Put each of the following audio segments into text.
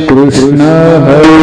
कृष्ण हरे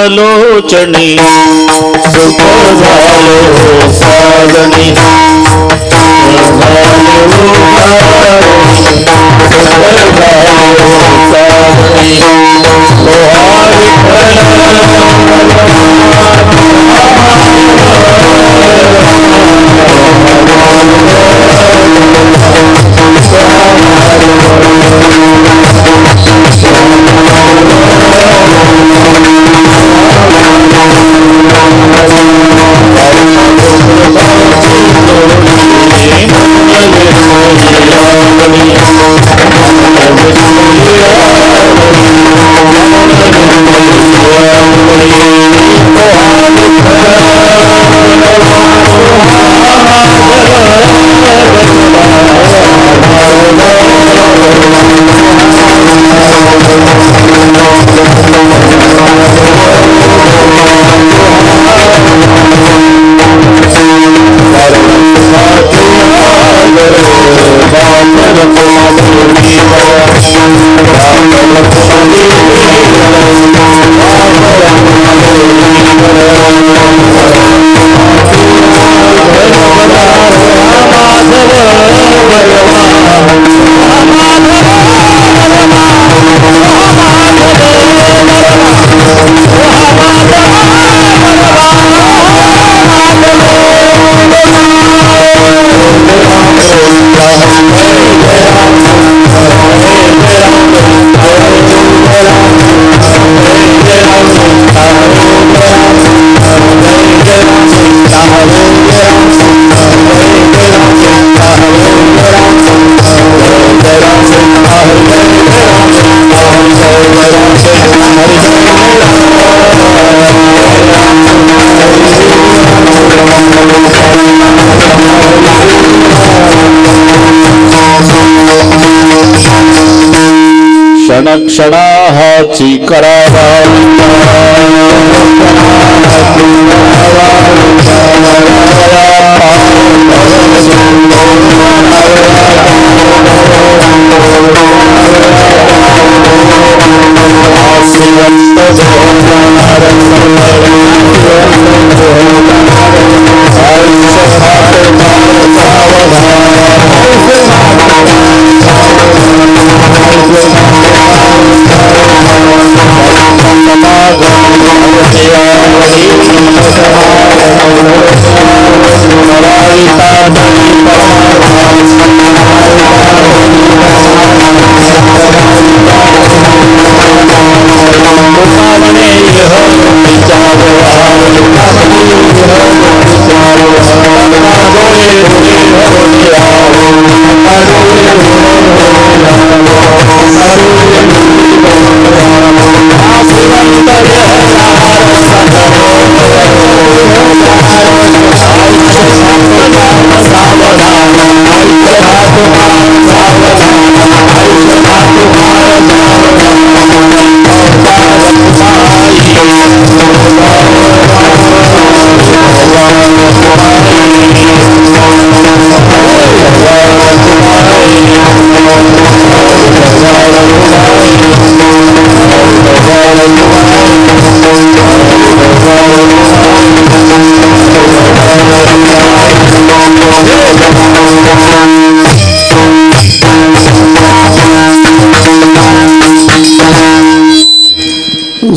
लोचनी सुख झालो साधनी क्षणाची करावा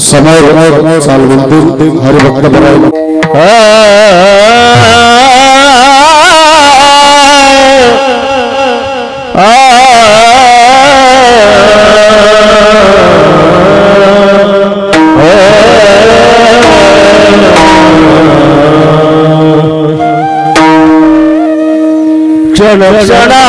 समय साल हरिभक्त क्षण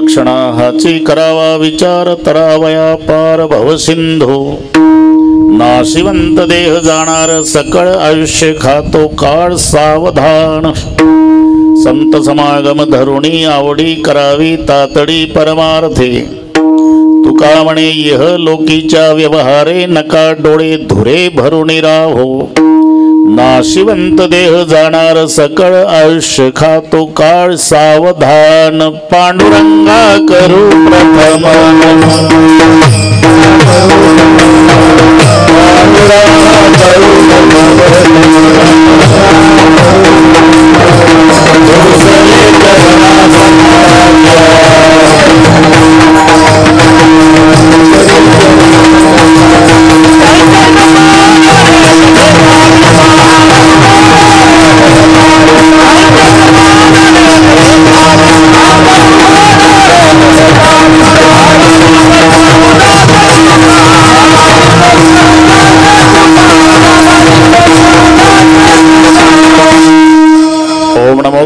क्षणाहाची करावा विचार तरावया पार भवसिंधू नाशिवंत देह जाणार सकळ आयुष्य खातो काळ सावधान संत समागम धरुणी आवडी करावी तातडी परमार्थे तुका म्हणे यह लोकीच्या व्यवहारे नका डोळे धुरे भरुणी राहो नाशिवंत देह जाणार सकळ आयुष्य खातो काळ सावधान पांडुरंगा करू प्रथम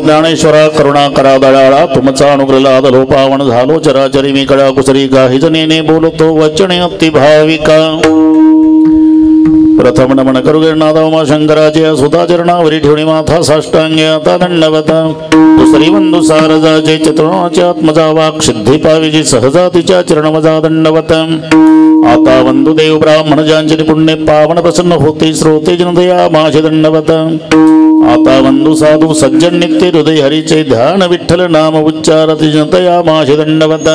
ज्ञानेश्वरा करुणा करा दयाळा तुमचा अनुग्रह लादलो पावन झालो चराचरी मी कळा कुसरी काही जनेने बोलतो वचने अति भाविका प्रथम नमन करू गिरनाथ उमा शंकराचे सुधाचरणावरी ठेवणी माथा साष्टांगे आता दंडवता दुसरी बंधू सारजाचे चतुर्णाचे आत्मजा वाक सिद्धी पाविजी सहजातीच्या चरणमजा दंडवत आता वंदुदेव ब्राह्मण ज्यांचे पुण्य पावन प्रसन्न होते श्रोते जनदया माझे दंडवत आता बंधू साधू सज्जन नित्य हृदय हरीचे ध्यान विठ्ठल नाम उच्चारती जनतया माशी दंडवत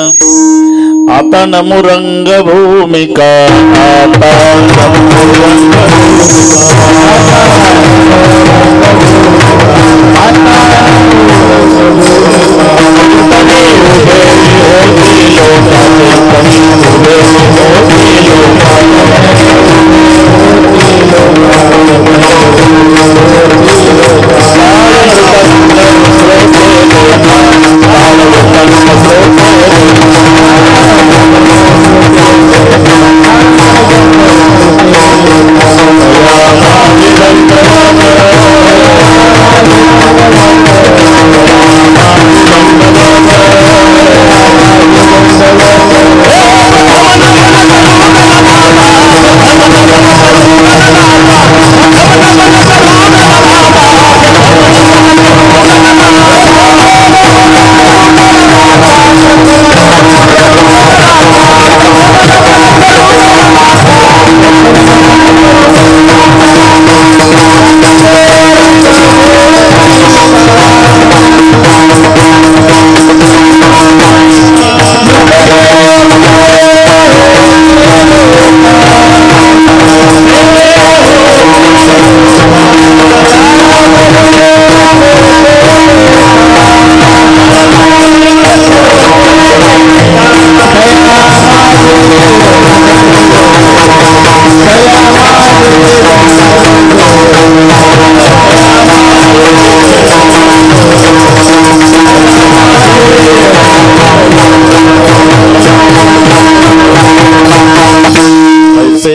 आता नमो रंग भूमिका आता नमो रंग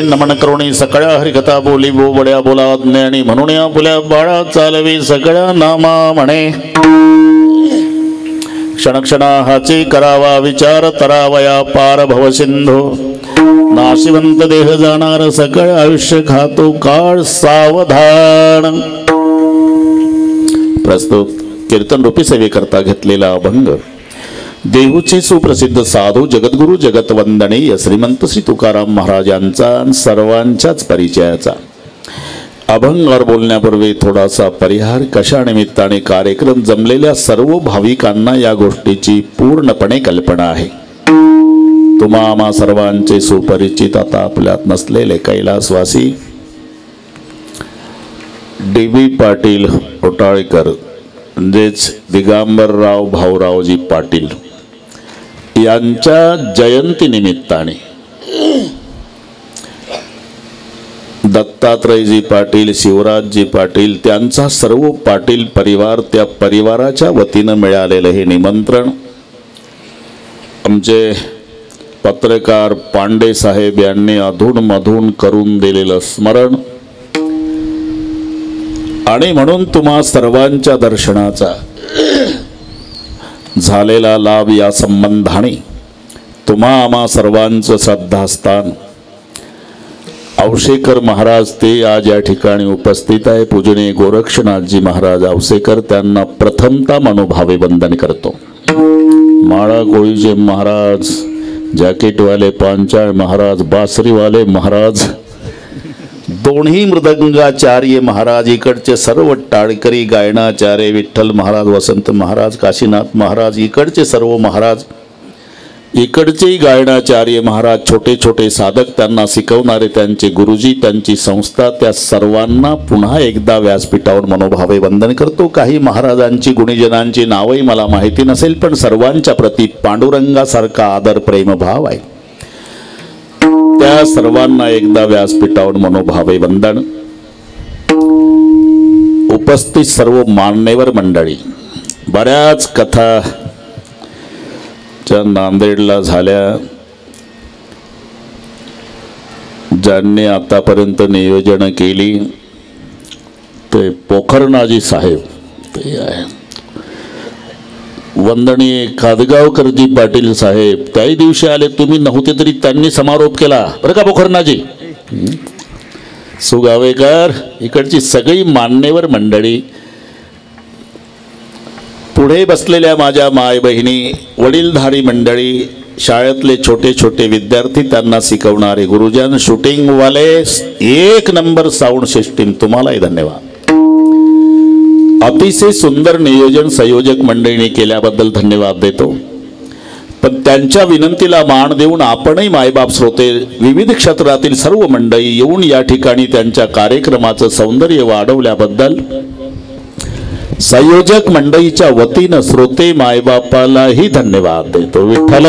नमन करुणी सगळ्या हरिकथा बोली बोबड्या बोला ज्ञानी म्हणून या बोल्या बाळा चालवी सगळ्या नामा म्हणे क्षणक्षणा हाची करावा विचार तरावया पार भव सिंधू नाशिवंत देह जाणार सकळ आयुष्य खातो काळ सावधान. प्रस्तुत कीर्तन रूपी सेवेकरता घेतलेला अभंग देहूचे सुप्रसिद्ध साधू जगद्गुरु जगतवंदनीय श्रीमंत श्री तुकाराम महाराजांचा सर्वांच्याच परिचयाचा. अभंगावर बोलण्यापूर्वी थोडासा परिहार. कशा निमित्ताने कार्यक्रम जमलेल्या सर्व भाविकांना या गोष्टीची पूर्णपणे कल्पना आहे. तुम्हा आम्हा सर्वांचे सुपरिचित आता आपल्यात नसलेले कैलासवासी डी.बी. पाटील होटाळकर म्हणजेच दिगंबरराव भाऊरावजी पाटील यांच्या जयंती निमित्ताने दत्तात्रयजी पाटील शिवराजजी पाटील त्यांचा सर्व पाटील परिवार त्या परिवाराच्या वतीनं मिळालेलं हे निमंत्रण आमचे पत्रकार पांडे साहेब यांनी अधूनमधून करून दिलेलं स्मरण आणि म्हणून तुम्हा सर्वांच्या दर्शनाचा झालेला लाभ या संबंधाने तुम्हा आम्हा सर्वांचं श्रद्धास्थान औसेकर महाराज ते आज या ठिकाणी उपस्थित आहे. पूजनीय गोरक्षनाथजी महाराज औसेकर त्यांना प्रथमतः मनोभावे वंदन करतो. माळा कोळीचे महाराज, जॅकेटवाले पांचाळ महाराज, बासरीवाले महाराज, दोन्ही मृदंगाचार्य महाराज, इकडचे सर्व टाळकरी गायनाचार्य विठ्ठल महाराज, वसंत महाराज, काशीनाथ महाराज, इकडचे सर्व महाराज, इकडचे गायनाचार्य महाराज, छोटे छोटे साधक, त्यांना शिकवणारे त्यांचे गुरुजी, त्यांची संस्था, त्या सर्वांना पुन्हा एकदा व्यासपीठावर मनोभावे वंदन करतो. काही महाराजांची गुणीजनांची नावही मला माहिती नसेल, पण सर्वांच्या प्रती पांडुरंगासारखा आदर प्रेम भाव आहे. त्या सर्वांना एकदा व्यासपीठावर मनोभावे वंदन. उपस्थित सर्व मान्यवर मंडळी, बऱ्याच कथा ज्या नांदेडला झाल्या, ज्यांनी आतापर्यंत नियोजन केली ते पोखरनाजी साहेब ते आहे, वंदनीय कादगावकरजी पाटील साहेब त्याही दिवशी आले, तुम्ही नव्हते तरी त्यांनी समारोप केला बरं का पोखरनाजी. सुगावेकर, इकडची सगळी मान्यवर मंडळी, पुढे बसलेल्या माझ्या माय बहिणी, वडीलधारी मंडळी, शाळेतले छोटे छोटे विद्यार्थी, त्यांना शिकवणारे गुरुजन, शूटिंगवाले, एक नंबर साऊंड सिस्टीम, तुम्हालाही धन्यवाद. अतिशय सुंदर नियोजन संयोजक मंडळीने केल्याबद्दल धन्यवाद देतो. पण त्यांच्या विनंतीला मान देऊन आपणही मायबाप श्रोते विविध क्षेत्रातील सर्व मंडळी येऊन या ठिकाणी त्यांच्या कार्यक्रमाचं सौंदर्य वाढवल्याबद्दल संयोजक मंडळीच्या वतीनं श्रोते मायबापालाही धन्यवाद देतो. विठ्ठल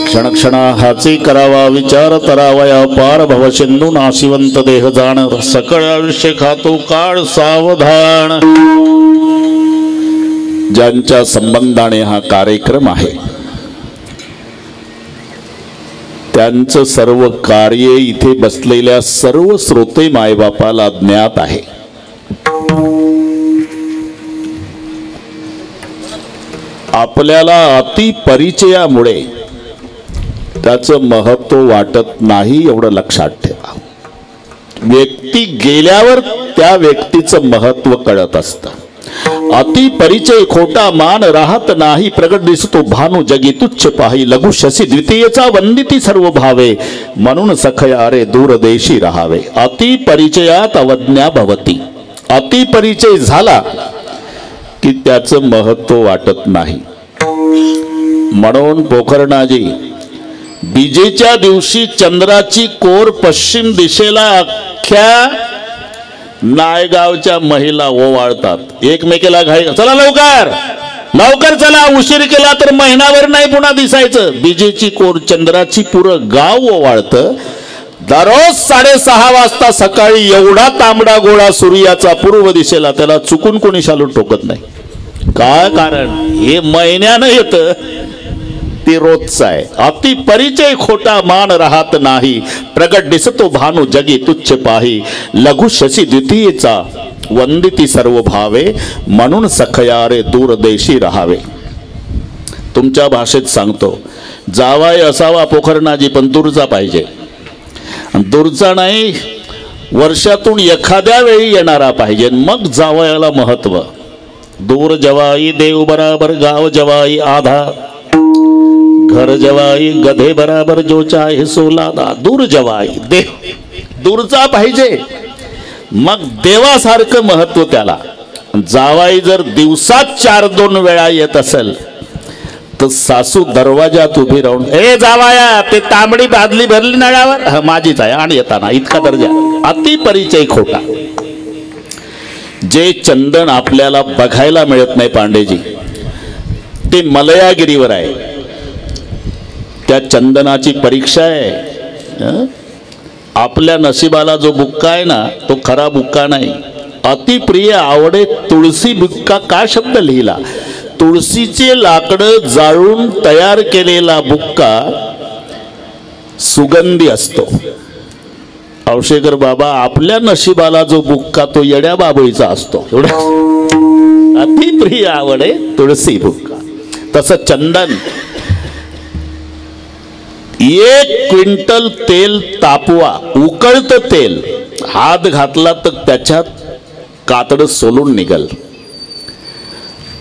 क्षणक्षणा हाची करावा विचार तरावया पार भवसिंधू नाशिवंत देह जाण सकळ आयुष्य खातो काळ सावधान. ज्यांच्या संबंधाने हा कार्यक्रम आहे त्यांचं सर्व कार्य इथे बसलेल्या सर्व श्रोते मायबापाला ज्ञात आहे. आपल्याला अति परिचयामुळे त्याचं महत्व वाटत नाही एवढं लक्षात ठेवा. व्यक्ती गेल्यावर त्या व्यक्तीचं महत्व कळत असतं. अति परिचय खोटा मान राहत नाही प्रगट दिसतो भानू जगी तुच्छ पाही लघु शशी द्वितीयचा वंदिती सर्व भावे म्हणून सखया रे दूर देशी राहावे. अति परिचयात अवज्ञा भवती. अति परिचय झाला की त्याचं महत्व वाटत नाही. म्हणून पोखरणाजी बीजेच्या दिवशी चंद्राची कोर पश्चिम दिशेला अख्ख्या नायगावच्या महिला ओवाळतात. एकमेकीला घाई चला लवकर लवकर चला उशीर केला तर महिनाभर नाही पुन्हा दिसायचं. बीजेची कोर चंद्राची पुरं गाव ओवाळतं. दररोज 6:30 वाजता सकाळी एवढा तांबडा गोळा सूर्याचा पूर्व दिशेला त्याला चुकून कोणी शालू टोकत नाही. काय कारण हे महिन्यानं येतं ते रोजचं आहे. अति परिचय खोटा मान राहत नाही प्रगट दिसतो भानू जगी तुच्छ पाही लघु शशी द्वितीयचा वंदिती सर्व भावे म्हणून सखया रे दूर देशी राहावे. तुमच्या भाषेत सांगतो जावाय असावा पोखरणाजी पण दूरचा पाहिजे. दूरचा नाही वर्षातून एखाद्या वेळी येणारा पाहिजे मग जावयाला महत्व. दूर जवाई देव बराबर गाव जवाई आधा घर जवाई गधे बराबर जो चाहे सोलादा. दूर जवाई देव दूरचा पाहिजे मग देवासारखं महत्व त्याला. जावाई जर दिवसात 4-2 वेळा येत असेल तर सासू दरवाजात उभी राहून, ए जावाया, ते तांबडी बादली भरली नळावर, माझीच आहे आणि येताना, इतका दर्जा. अति परिचय खोटा. जे चंदन आपल्याला बघायला मिळत नाही पांडेजी, ते मलयागिरीवर आहे. त्या चंदनाची परीक्षा आहे. आपल्या नशिबाला जो बुक्का आहे ना, तो खरा बुक्का नाही. अतिप्रिय आवडे तुळसी बुक्का का शब्द लिहिला? तुळशीचे लाकडं जाळून तयार केलेला बुक्का सुगंधी असतो. औशेकर बाबा, आपल्या नशिबाला जो बुक्का तो येड्या बाबळीचा असतो. एवढं अतिप्रिय आवडे तुळसी बुक्का. तसं चंदन. 1 क्विंटल तेल तापवा, उकळतं तेल, हात घातला तर त्याच्यात कातड सोलून निघल.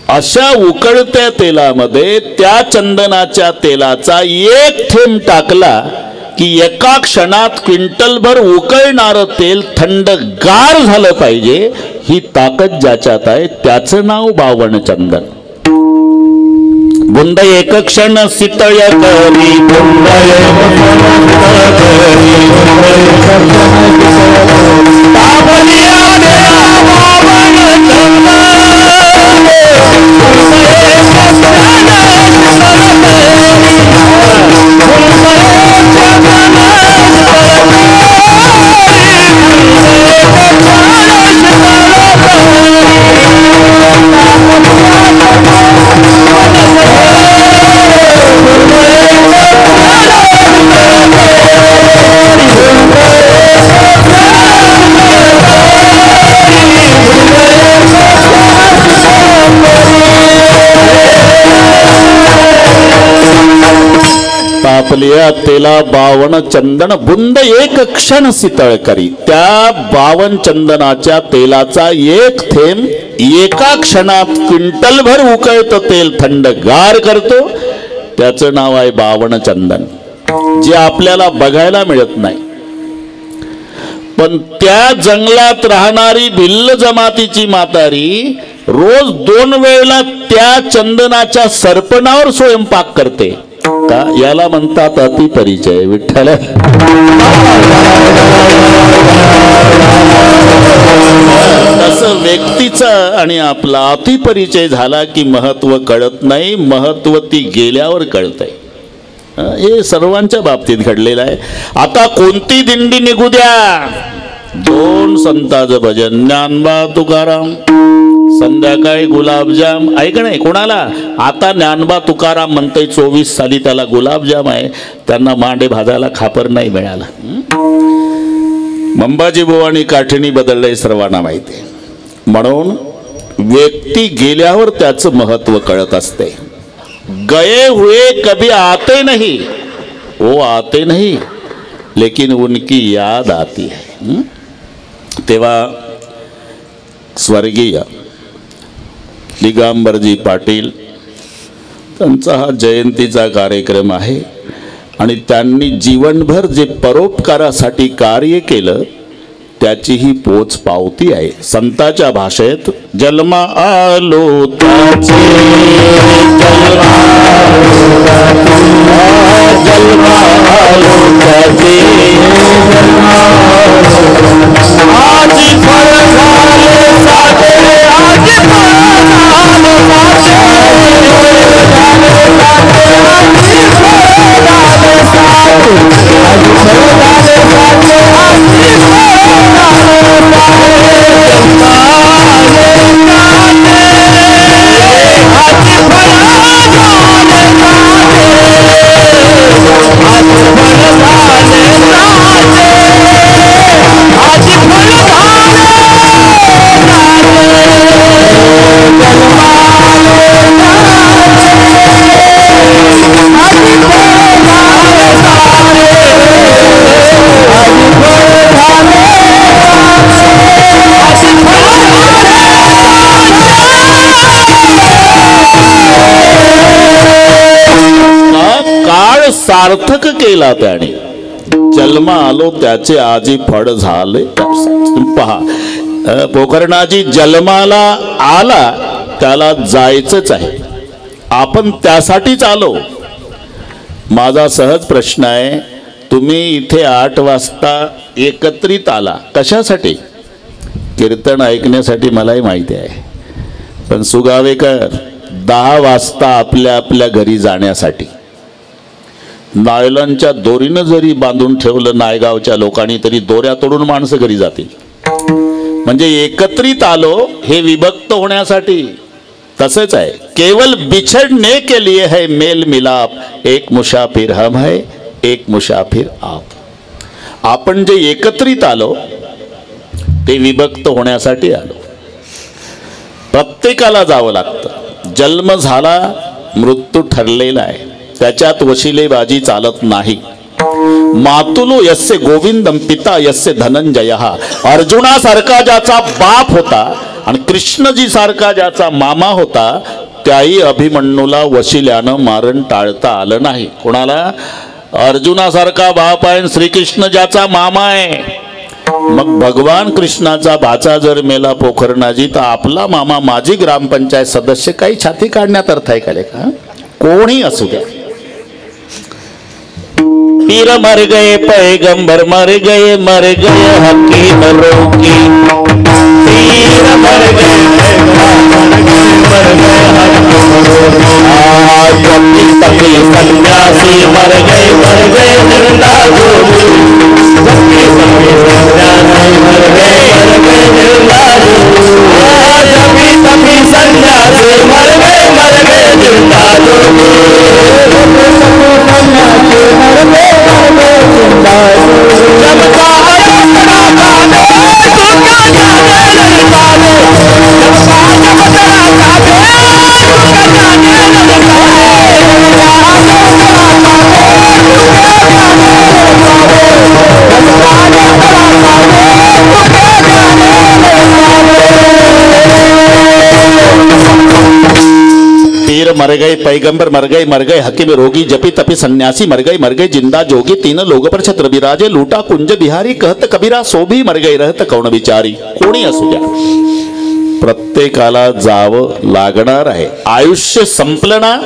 अशा उकळत्या तेलामध्ये त्या चंदनाच्या तेलाचा 1 थेंब टाकला की एका क्षणात क्विंटलभर उकळणारं तेल थंडगार झालं पाहिजे. ही ताकद ज्याच्यात आहे त्याचं नाव बावण चंदन. बुंद एक क्षण शीतळ करी, तापलिया तेला बावण चंदन बुंद एक क्षण शीतळ करी. त्या बावन चंदनाच्या तेलाचा 1 थेंब एका क्षणात क्विंटलभर उकळतं तेल थंडगार करतो. त्याचं नाव आहे बावण चंदन, जे आपल्याला बघायला मिळत नाही. पण त्या जंगलात राहणारी भिल्ल जमातीची म्हातारी रोज 2 वेळेला त्या चंदनाच्या सरपणावर स्वयंपाक करते. का? याला म्हणतात अतिपरिचय. विठ्ठल. तसं व्यक्तीचं आणि आपला अतिपरिचय झाला की महत्व कळत नाही, महत्व ती गेल्यावर कळतंय. हे सर्वांच्या बाबतीत घडलेलं आहे. आता कोणती दिंडी निघू द्या, 2 संतांचं भजन, ज्ञानबा तुकाराम, संध्याकाळी गुलाबजाम. ऐक नाही कोणाला, आता ज्ञानबा तुकाराम म्हणतोय 24 साली त्याला गुलाबजाम आहे, त्यांना मांडे भाजायला खापर नाही मिळाला. मंबाजी बुवानी काठीणी बदललंय सर्वांना माहिती आहे. म्हणून व्यक्ती गेल्यावर त्याचं महत्व कळत असते. गए हुए कभी आते नहीं, वो आते नहीं लेकिन उनकी याद आती है. तेव्हा स्वर्गीय दिगंबरजी पाटील त्यांचा हा जयंतीचा कार्यक्रम आहे आणि त्यांनी जीवनभर जे परोपकारासाठी कार्य केलं त्याची ही पोच पावती आहे. संताच्या भाषेत जन्मा आलो त्याचे, जन्मा आलो त्याचे, आज फळ झाले साधे, आज फळ झाले सार्थक केला त्याने. जन्म आलो त्याचे आजी फळ झाले. पहा, पोखरणाजी जन्माला आला त्याला जायचंच आहे. आपण त्यासाठीच आलो. माझा सहज प्रश्न आहे, तुम्ही इथे 8 वाजता एकत्रित आला कशासाठी? कीर्तन ऐकण्यासाठी मलाही माहिती आहे, पण सुगावेकर 10 वाजता आपल्या आपल्या घरी जाण्यासाठी नायलॉनच्या दोरीनं जरी बांधून ठेवलं नायगावच्या लोकांनी तरी दोऱ्या तोडून माणसं घरी जातील. म्हणजे एकत्रित आलो हे विभक्त होण्यासाठी. तसंच आहे, केवल बिछड़ने के लिए है मेल मिलाप, एक मुसाफिर हम है एक मुसाफिर आप. आपण जे एकत्रित आलो ते विभक्त होण्यासाठी आलो. प्रत्येकाला जावं लागतं. जन्म झाला, मृत्यू ठरलेला आहे, त्याच्यात वशिलेबाजी चालत नाही. मातुलो यस्य गोविंदम पिता यस्य धनंजय. अर्जुनासारखा ज्याचा बाप होता आणि कृष्णजी सारखा ज्याचा मामा होता, त्याही अभिमन्यूला वशिल्यानं मारण टाळता आलं नाही. कोणाला? अर्जुनासारखा बाप आहे, श्रीकृष्ण ज्याचा मामा आहे. मग भगवान कृष्णाचा भाचा जर मेला पोखरणाजी, तर आपला मामा माझी ग्रामपंचायत सदस्य काही छाती काढण्यात अर्थ आहे का लेखा? कोणी असू द्या. पीर मर गए, पैगंबर मर गए हकीम रोकी. पीर मर गए, तपी सन्यासी मर गए निर्ला जोगी. तपी सन्यासी मर गए निर्ला जोगी. तपी सन्यासी मर गए निर्ला जोगी. पीर मर गए, पैगंबर मर गए हकीम रोगी. जपी तपी सन्यासी मर गए जिंदा जोगी. तीन लोग पर छत्र विराजे, लूटा कुंज बिहारी. कहत कबीरा सो भी मर गए रहत कौन विचारी. कोणी असू द्या, प्रत्येकाला जावं लागणार आहे. आयुष्य संपलं ना,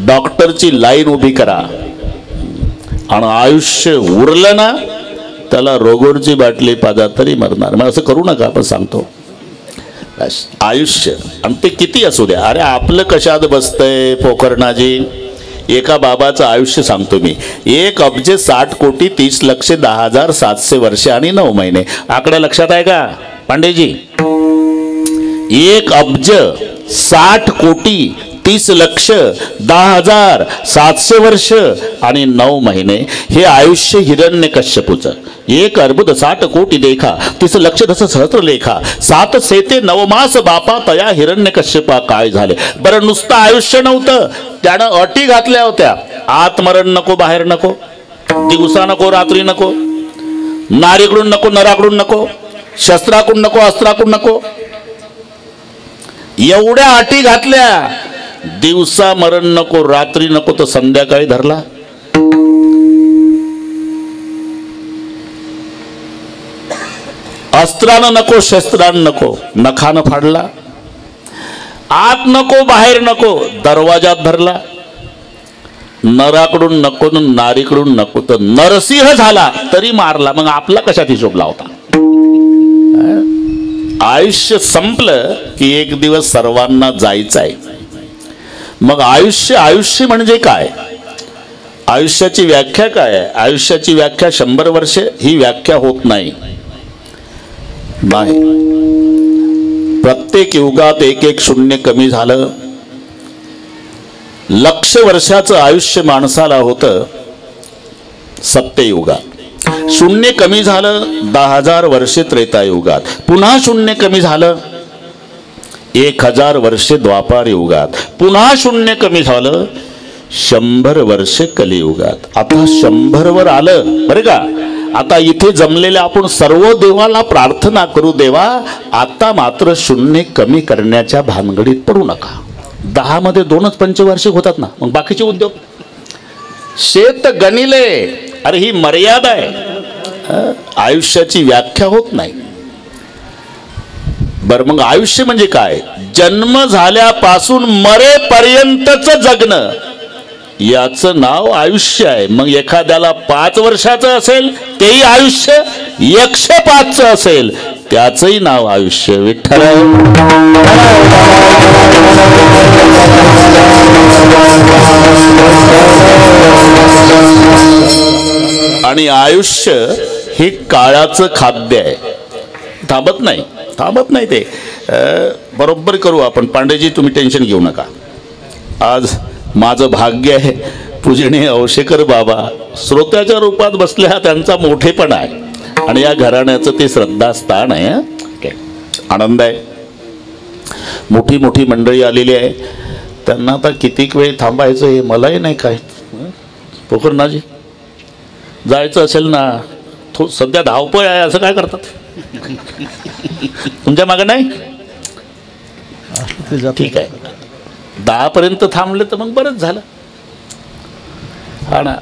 डॉक्टरची लाईन उभी करा. आणि आयुष्य उरलं ना, त्याला रोगोरची बाटली पाजा तरी मरणार. मग असं करू नका, आपण सांगतो. आयुष्य आणि ते किती असू द्या. अरे आपलं कशात बसतंय पोखरणाजी? एका बाबाचं आयुष्य सांगतो मी. 1,60,30,10,10,700 वर्षे आणि 9 महिने. आकडा लक्षात आहे का पांडेजी? 1,60,30,10,700 वर्ष आणि 9 महिने हे आयुष्य हिरण्यकश्यपूचं. 1,60,60,00,000 देखा 30,00,000 सहस्र लेखा. 7 सेते 9 मास बापा तया हिरण्यकश्यपा काय झाले. बरं, नुसतं आयुष्य नव्हतं, त्यानं अटी घातल्या होत्या. आतमरण नको, बाहेर नको, दिवसा नको, रात्री नको, नारीकडून नको, नराकडून नको, शस्त्राकडून नको, अस्त्राकडून नको. एवढ्या अटी घातल्या. दिवसा मरण नको, रात्री नको, तर संध्याकाळी धरला. अस्त्रानं नको, शस्त्रानं नको, नखानं फाडला. आत नको, बाहेर नको, दरवाजात धरला. नराकडून नको, नारीकडून नको, तर नरसिंह झाला तरी मारला. मग आपला कशात हिशोब लावता? आयुष्य संपलं की एक दिवस सर्वांना जायचं आहे. मग आयुष्य म्हणजे काय? आयुष्याची व्याख्या काय आहे? आयुष्याची व्याख्या 100 वर्षे ही व्याख्या होत नाही. प्रत्येक युगात 1-1 शून्य कमी झालं. 1,00,000 वर्षाचं आयुष्य माणसाला होतं सत्ययुगात. शून्य कमी झालं 10,000 वर्षे त्रेतायुगात. पुन्हा शून्य कमी झालं 1,000 वर्षे द्वापार युगात. पुन्हा शून्य कमी झालं 100 वर्षे कलियुगात. आता 100 वर आलं बरं का. आता इथे जमलेल्या आपण सर्व देवाला प्रार्थना करू, देवा आता मात्र शून्य कमी करण्याच्या भानगडीत पडू नका. 10 मध्ये 2च पंचवार्षिक होतात ना, मग बाकीचे उद्योग शेत गणिले. अरे ही मर्यादा आहे. आयुष्याची व्याख्या होत नाही. बर मग आयुष्य म्हणजे काय? जन्म झाल्यापासून मरेपर्यंतच जगणं, याचं नाव आयुष्य आहे. मग एखाद्याला 5 वर्षाचं असेल तेही आयुष्य, 105चं असेल त्याचंही नाव आयुष्य. विठ्ठल आणि आयुष्य हे काळाचं खाद्य आहे. थांबत नाही ते. बरोबर करू आपण. पांडेजी तुम्ही टेन्शन घेऊ नका. आज माझं भाग्य आहे पूजनीय औशेकर बाबा श्रोत्याच्या रूपात बसले, हा त्यांचा मोठेपणा आहे आणि या घराण्याचं ते श्रद्धास्थान आहे. आनंद आहे. मोठी मोठी मंडळी आलेली आहे. त्यांना आता कितीक वेळ थांबायचं हे मलाही नाही काय. पोखरनाजी जायचं असेल ना, सध्या धावपळ आहे असं काय करतात? तुमच्या मागे नाही? ठीक आहे, 10 पर्यंत थांबले तर मग बरंच झालं. हा ना,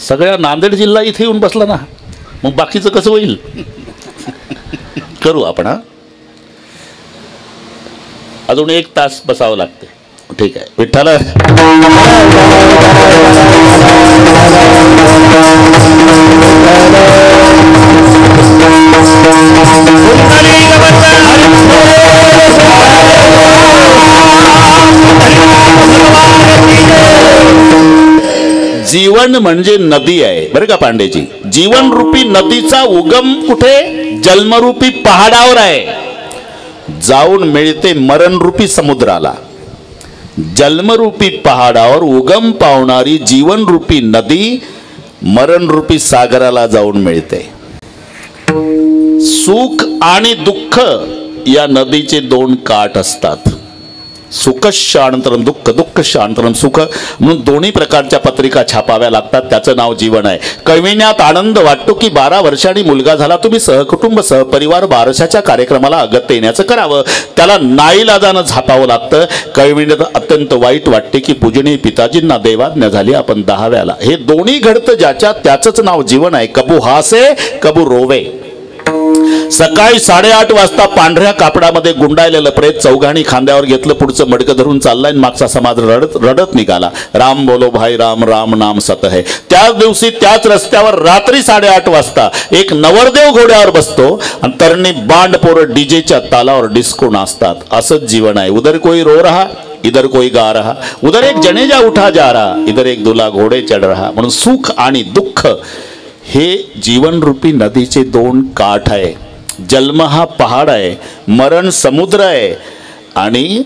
सगळ्या नांदेड जिल्हा इथे येऊन बसला ना, मग बाकीचं कसं होईल? करू आपण. हा, अजून 1 तास बसावं लागते. ठीक आहे. विठ्ठल जीवन म्हणजे नदी आहे बरं का पांडेजी. जीवन रूपी नदीचा उगम कुठे? जन्मरूपी पहाडावर आहे. जाऊन मिळते मरण रूपी समुद्राला. जन्मरूपी पहाडावर उगम पावणारी जीवन रूपी नदी मरण रूपी सागराला जाऊन मिळते. सुख आणि दुःख या नदीचे 2 काठ असतात. सुख शांतरम दुःख, दुःख शांतरम सुख, म्हणून दोन्ही प्रकारच्या पत्रिका छापाव्या लागतात. त्याचं नाव जीवन आहे. कळविण्यात आनंद वाटतो की 12 वर्षांनी मुलगा झाला, तुम्ही सहकुटुंब सहपरिवार बारशाच्या कार्यक्रमाला अगत्य येण्याचं करावं. त्याला नाईलाजानं झापावं लागतं. कळविण्यात अत्यंत वाईट वाटते की पूजनीय पिताजींना देवाज्ञा झाली, आपण 10व्याला. हे दोन्ही घडतं ज्याच्यात त्याचंच नाव जीवन आहे. कबू हासे कबू रोवे. सकाळी 8:30 वाजता पांढऱ्या कापडामध्ये गुंडाळलेलं प्रेत चौघाणी खांद्यावर घेतलं, पुढचं मडकं धरून चाललाय. मागचा समाज रडत निघाला. राम बोलो भाई राम, राम नाम सत है. त्याच दिवशी त्याच रस्त्यावर रात्री 8:30 वाजता एक नवरदेव घोड्यावर बसतो आणि तरणी बांड पोरं डीजेच्या तालावर डिस्को नाचतात. असंच जीवन आहे. उधर कोई रो रहा, इधर कोई गा रहा, उधर एक जनेजा उठा जा रहा, इधर एक दूल्हा घोडे चढ रहा. म्हणून सुख आणि दुःख हे जीवन रूपी नदीचे 2 काठ आहे. जन्म हा पहाड आहे, मरण समुद्र आहे आणि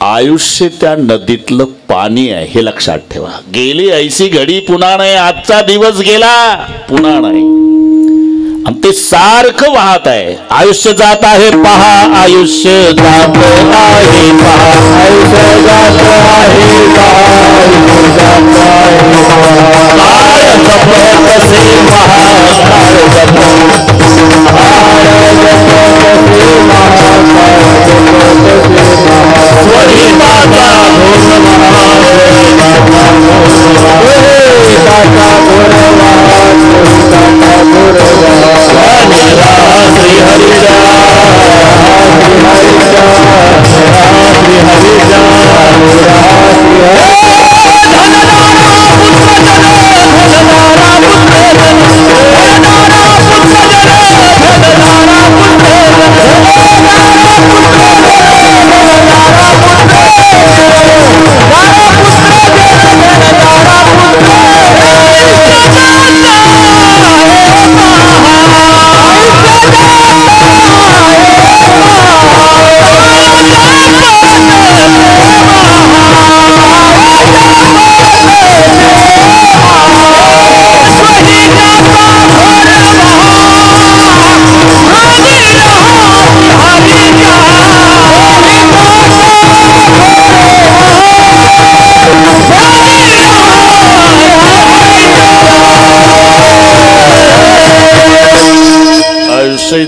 आयुष्य त्या नदीतलं पाणी आहे. हे लक्षात ठेवा. गेली ऐसी घडी पुन्हा नाही. आजचा दिवस गेला पुन्हा नाही आणि ते सारखं वाहत आहे. आयुष्य जात आहे पहा, आयुष्य जात आहे पहा, आयुष्य जात आहे पहा, आयुष्य जात आहे पहा. कसे महाकाळ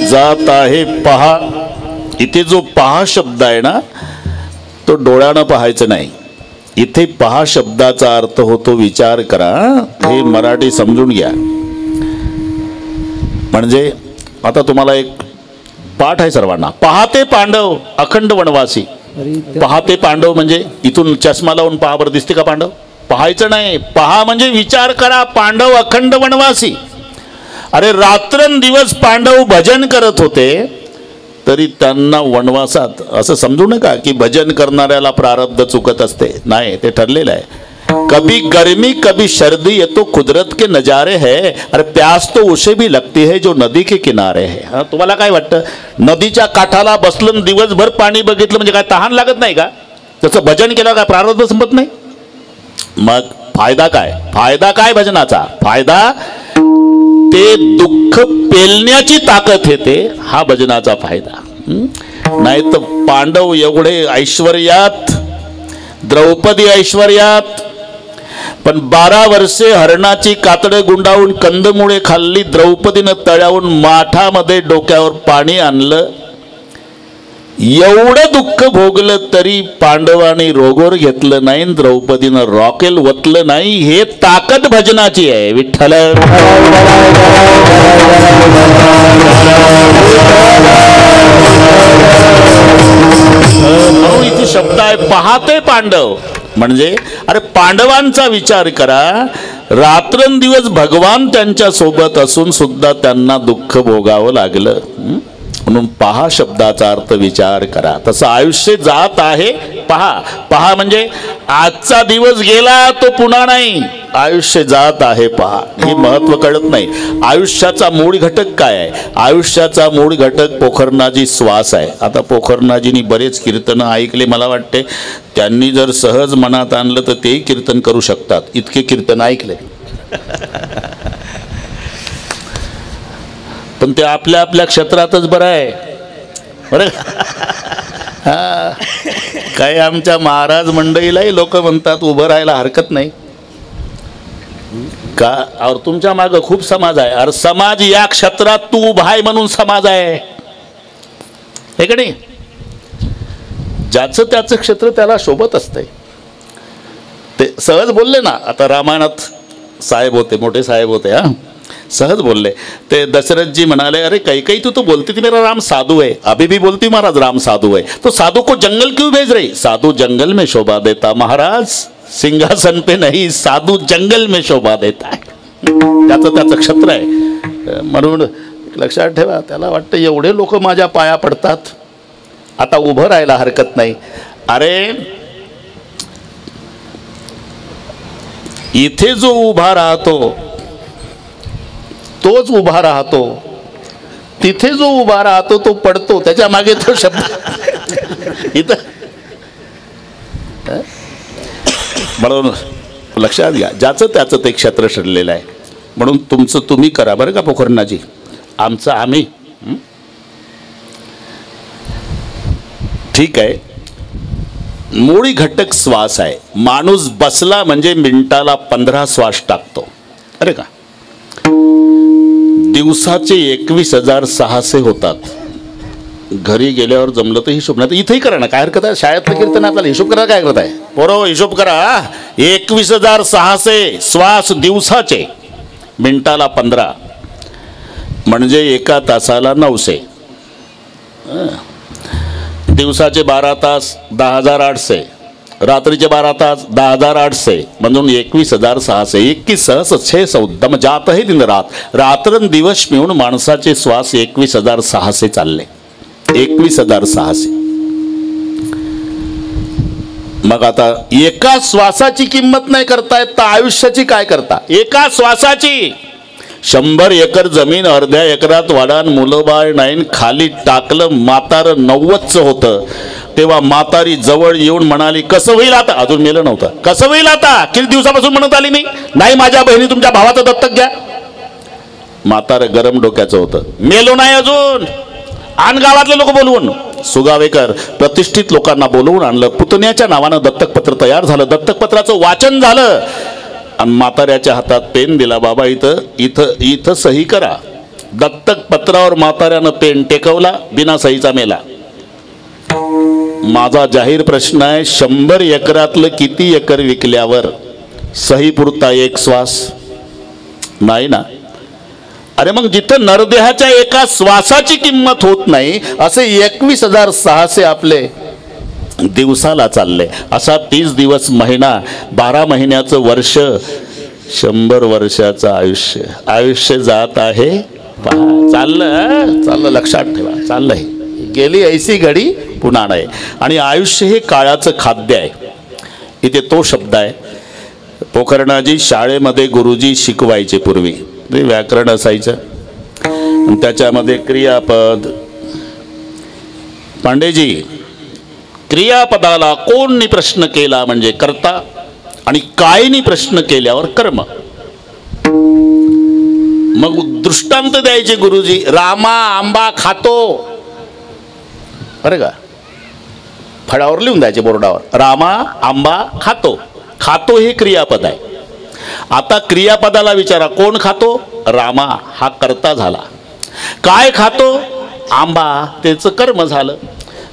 जात आहे पहा. इथे जो पहा शब्द आहे ना, तो डोळ्यानं पाहायचं नाही. इथे पहा शब्दाचा अर्थ होतो विचार करा. हे मराठी समजून घ्या. म्हणजे आता तुम्हाला एक पाठ आहे सर्वांना. पहाते पांडव अखंड वनवासी. पहाते पांडव म्हणजे इथून चष्मा लावून पहा बरं, दिसते का पांडव? पाहायचं नाही, पहा म्हणजे विचार करा. पांडव अखंड वनवासी. अरे रात्रंदिवस पांडव भजन करत होते, तरी त्यांना वनवासात असं समजू नका की भजन करणाऱ्याला प्रारब्ध चुकत असते. नाही, ते ठरलेलं आहे. कभी गर्मी कभी सर्दी ये तो कुदरत के नजारे है. अरे प्यास तो उसे भी लगती है जो नदी के किनारे है. हा, तुम्हाला काय वाटतं? नदीच्या काठाला बसलं दिवसभर पाणी बघितलं म्हणजे काय तहान लागत नाही का? त्याचं भजन केलं काय प्रारब्ध संपत नाही? मग फायदा काय? फायदा काय भजनाचा? फायदा ते दुःख पेलण्याची ताकद येते, हा भजनाचा फायदा. नाही तर पांडव एवढे ऐश्वर्यात, द्रौपदी ऐश्वर्यात, पण 12 वर्षे हरणाची कातडे गुंडाळून कंदमुळे खाल्ली द्रौपदीनं, तळ्यावरून माठामध्ये डोक्यावर पाणी आणलं. एवढं दुःख भोगलं तरी पांडवांनी रोगोर घेतलं नाही, द्रौपदीनं रॉकेल वतलं नाही. हे ताकद भजनाची आहे. विठ्ठल इथे शब्द आहे पहाते पांडव. म्हणजे अरे पांडवांचा विचार करा. रात्रंदिवस भगवान त्यांच्या सोबत असून सुद्धा त्यांना दुःख भोगावं लागलं. म्हणून पहा शब्दाचा अर्थ विचार करा. तसं आयुष्य जात आहे, पहा. पहा म्हणजे आजचा दिवस गेला तो पुन्हा नाही. आयुष्य जात आहे, पहा. हे महत्व कळत नाही. आयुष्याचा मूळ घटक काय आहे? आयुष्याचा मूळ घटक पोखरणाजी श्वास आहे. आता पोखरणाजींनी बरेच कीर्तनं ऐकले. मला वाटते त्यांनी जर सहज मनात आणलं तर तेही कीर्तन करू शकतात, इतके कीर्तन ऐकले. पण ते आपल्या आपल्या क्षेत्रातच बरं आहे बरं. हा, काय आमच्या महाराज मंडळीलाही लोक म्हणतात उभं राहायला हरकत नाही का? और तुमच्या मागं खूप समाज आहे. अरे समाज या क्षेत्रात तू उभा आहे म्हणून समाज आहे, हे का नाही? ज्याचं त्याचं क्षेत्र त्याला शोभत असतंय. ते सहज बोलले ना. आता रामायणात साहेब होते, मोठे साहेब होते. हा, सहज बोलले. ते दशरथ जी म्हणाले, अरे कैकई तू तो बोलती थी मेरा राम साधु है, अभी भी बोलती महाराज राम साधु है, तो साधु को जंगल क्यों भेज रही? साधु जंगल में शोभा देता महाराज, सिंहासन पे नहीं, साधु जंगल में शोभा देता है. त्याचं त्याचं क्षेत्र आहे. म्हणून लक्षात ठेवा. त्याला वाटतं एवढे लोक माझ्या पाया पडतात, आता उभं राहायला हरकत नाही. अरे इथे जो उभा राहतो तोच उभा राहतो, तिथे जो उभा राहतो तो पडतो. त्याच्या मागे तो शब्द इथं. म्हणून लक्षात घ्या, ज्याचं त्याचं ते क्षेत्र ठरलेलं आहे. म्हणून तुमचं तुम्ही करा बरं का पोखरणाजी, आमचं आम्ही. ठीक आहे. मूळ घटक श्वास आहे. माणूस बसला म्हणजे मिनिटाला 15 श्वास टाकतो. अरे का? दिवसाचे 21,600 होतात. घरी गेल्यावर जमलं तर हिशोब, नाही तर इथेही करा ना, काय हरकत आहे? शाळेतलं कीर्तन आपल्याला हिशोब करा, काय करत आहे पोरो? हिशोब करा. 21,600 श्वास दिवसाचे, मिनिटाला 15 म्हणजे एका तासाला 900. दिवसाचे 12 तास 10,800, रात्रीचे 12 तास 10,800, म्हणून 21,600. 21,600 दम जात आहे दिन रात. रात्रंदिवस मिळून माणसाचे श्वास 21,600 चालले. 21,600. मग आता एका श्वासाची किंमत नाही करतायत तर आयुष्याची काय करता? एका श्वासाची. 100 एकर जमीन अर्ध्या एकरात वाढान मुलंबाळ नाही, खाली टाकलं. म्हातारं 90चं होतं तेव्हा म्हातारी जवळ येऊन म्हणाली, कसं होईल आता? अजून मेलं नव्हतं. कसं होईल आता? किती दिवसापासून म्हणत आली मी, नाही माझ्या बहिणी तुमच्या भावाचं दत्तक घ्या. म्हातारं गरम डोक्याचं होतं. मेलो नाही अजून, आण गावातले लोक बोलवून. सुगावेकर प्रतिष्ठित लोकांना बोलवून आणलं. पुतण्याच्या नावानं दत्तकपत्र तयार झालं. दत्तकपत्राचं वाचन झालं आणि म्हाताऱ्याच्या हातात पेन दिला. बाबा इथं इथं इथं सही करा. दत्तकपत्रावर म्हाताऱ्यानं पेन टेकवला, बिना सहीचा मेला. माझा जाहीर प्रश्न आहे, 100 एकरातलं किती एकर विकल्यावर सही पुरता एक श्वास? नाही ना. अरे मग जिथं नरदेहाच्या एका श्वासाची किंमत होत नाही असे 21,600 आपले दिवसाला चालले. असा 30 दिवस महिना, 12 महिन्याचं वर्ष, 100 वर्षाचं आयुष्य जात आहे. चाललं लक्षात ठेवा, चाललंय. गेली ऐसी घडी पुन्हा नाही. आणि आयुष्य हे काळाचं खाद्य आहे. इथे तो शब्द आहे. पोखरणाजी शाळेमध्ये गुरुजी शिकवायचे पूर्वी, ते व्याकरण असायचं, त्याच्यामध्ये क्रियापद. पांडेजी, क्रियापदाला कोणनी प्रश्न केला म्हणजे कर्ता, आणि कायनी प्रश्न केल्यावर कर्म. मग दृष्टांत द्यायचे गुरुजी. रामा आंबा खातो, बरं का, फळावर लिहून द्यायचे बोर्डावर, रामा आंबा खातो. खातो हे क्रियापद आहे. आता क्रियापदाला विचारा कोण खातो? रामा, हा कर्ता झाला. काय खातो? आंबा, त्याचं कर्म झालं.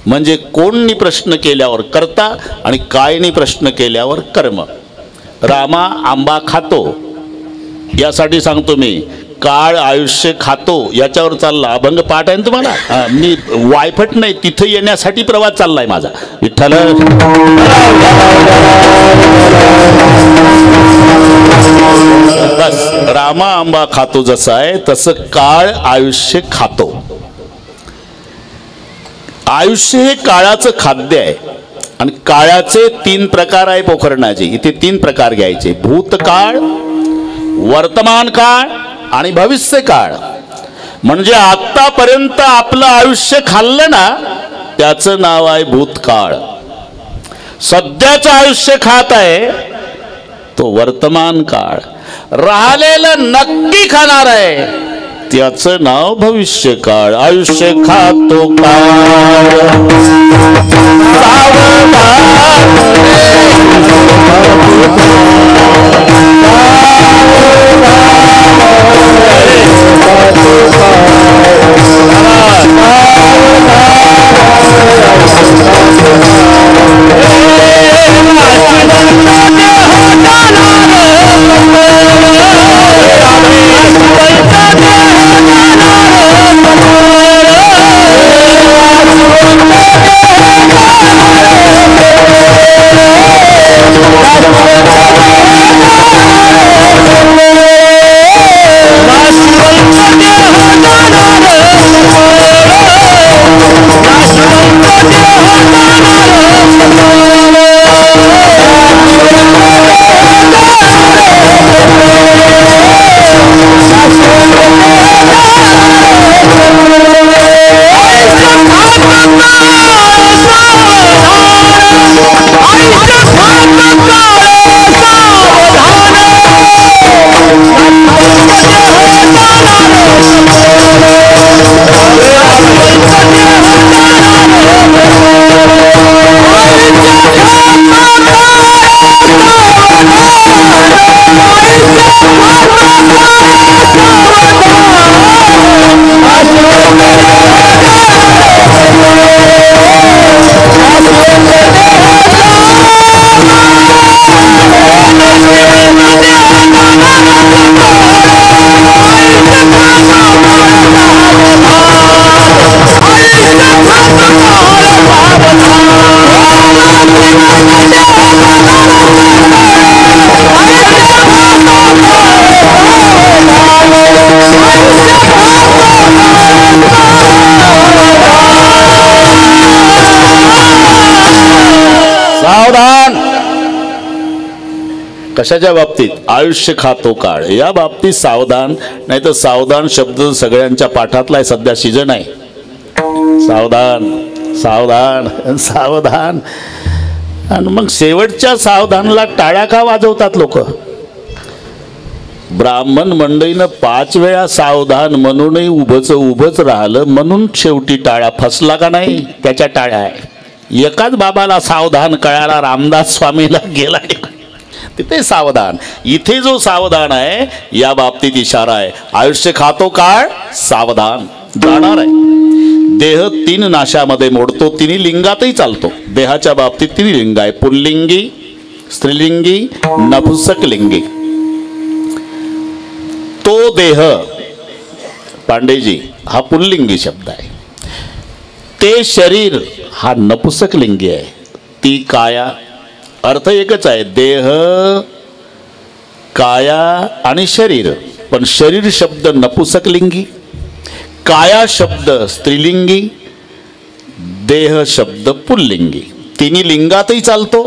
म्हणजे कोणनी प्रश्न केल्यावर कर्ता आणि कायनी प्रश्न केल्यावर कर्म. रामा आंबा खातो यासाठी सांगतो मी. काळ आयुष्य खातो याच्यावर चालला अभंग पाठ आहे ना तुम्हाला. मी वायफट नाही, तिथं येण्यासाठी प्रवास चाललाय माझा. विठ्ठल. बस, रामा आंबा खातो जसं आहे तसं काळ आयुष्य खातो. आयुष्य हे काळाचं खाद्य आहे. आणि काळाचे 3 प्रकार आहे पोखरणाचे. इथे 3 प्रकार घ्यायचे. भूतकाळ, वर्तमान काळ आणि भविष्य काळ. म्हणजे आतापर्यंत आपलं आयुष्य खाल्लं ना, त्याचं नाव आहे भूतकाळ. सध्याचं आयुष्य खात आहे तो वर्तमान काळ. राहिलेलं नक्की खाणार आहे त्याचं नाव भविष्य काळ. आयुष्य खातो काळ कशाच्या बाबतीत? आयुष्य खातो काळ या बाबतीत सावधान. नाही तर सावधान शब्द सगळ्यांच्या पाठातला आहे. सध्या सीजन आहे. सावधान सावधान सावधान. आणि मग शेवटच्या सावधानला टाळ्या का वाजवतात लोक? ब्राह्मण मंडळीनं 5 वेळा सावधान म्हणूनही उभंच राहिलं, म्हणून शेवटी टाळ्या. फसला का नाही? त्याच्या टाळ्या आहे. एकाच बाबाला सावधान कळाला, रामदास स्वामीला गेला तिथे सावधान. इथे जो सावधान आहे या बाबतीत इशारा आहे. आयुष्य खातो काळ सावधान जाणार आहे. देह 3 नाशामध्ये मोडतो. 3 लिंगातही चालतो. देहाच्या बाबतीत 3 लिंग आहे. पुल्लिंगी, स्त्रीलिंगी, नपुंसक लिंगी. तो देह पांडेजी हा पुल्लिंगी शब्द आहे. ते शरीर हा नपुसकलिंगी आहे. ती काया अर्थ एकच आहे, देह काया आणि शरीर. पण शरीर शब्द नपुसकलिंगी, काया शब्द स्त्रीलिंगी, देह शब्द पुल्लिंगी. तिन्ही लिंगातही चालतो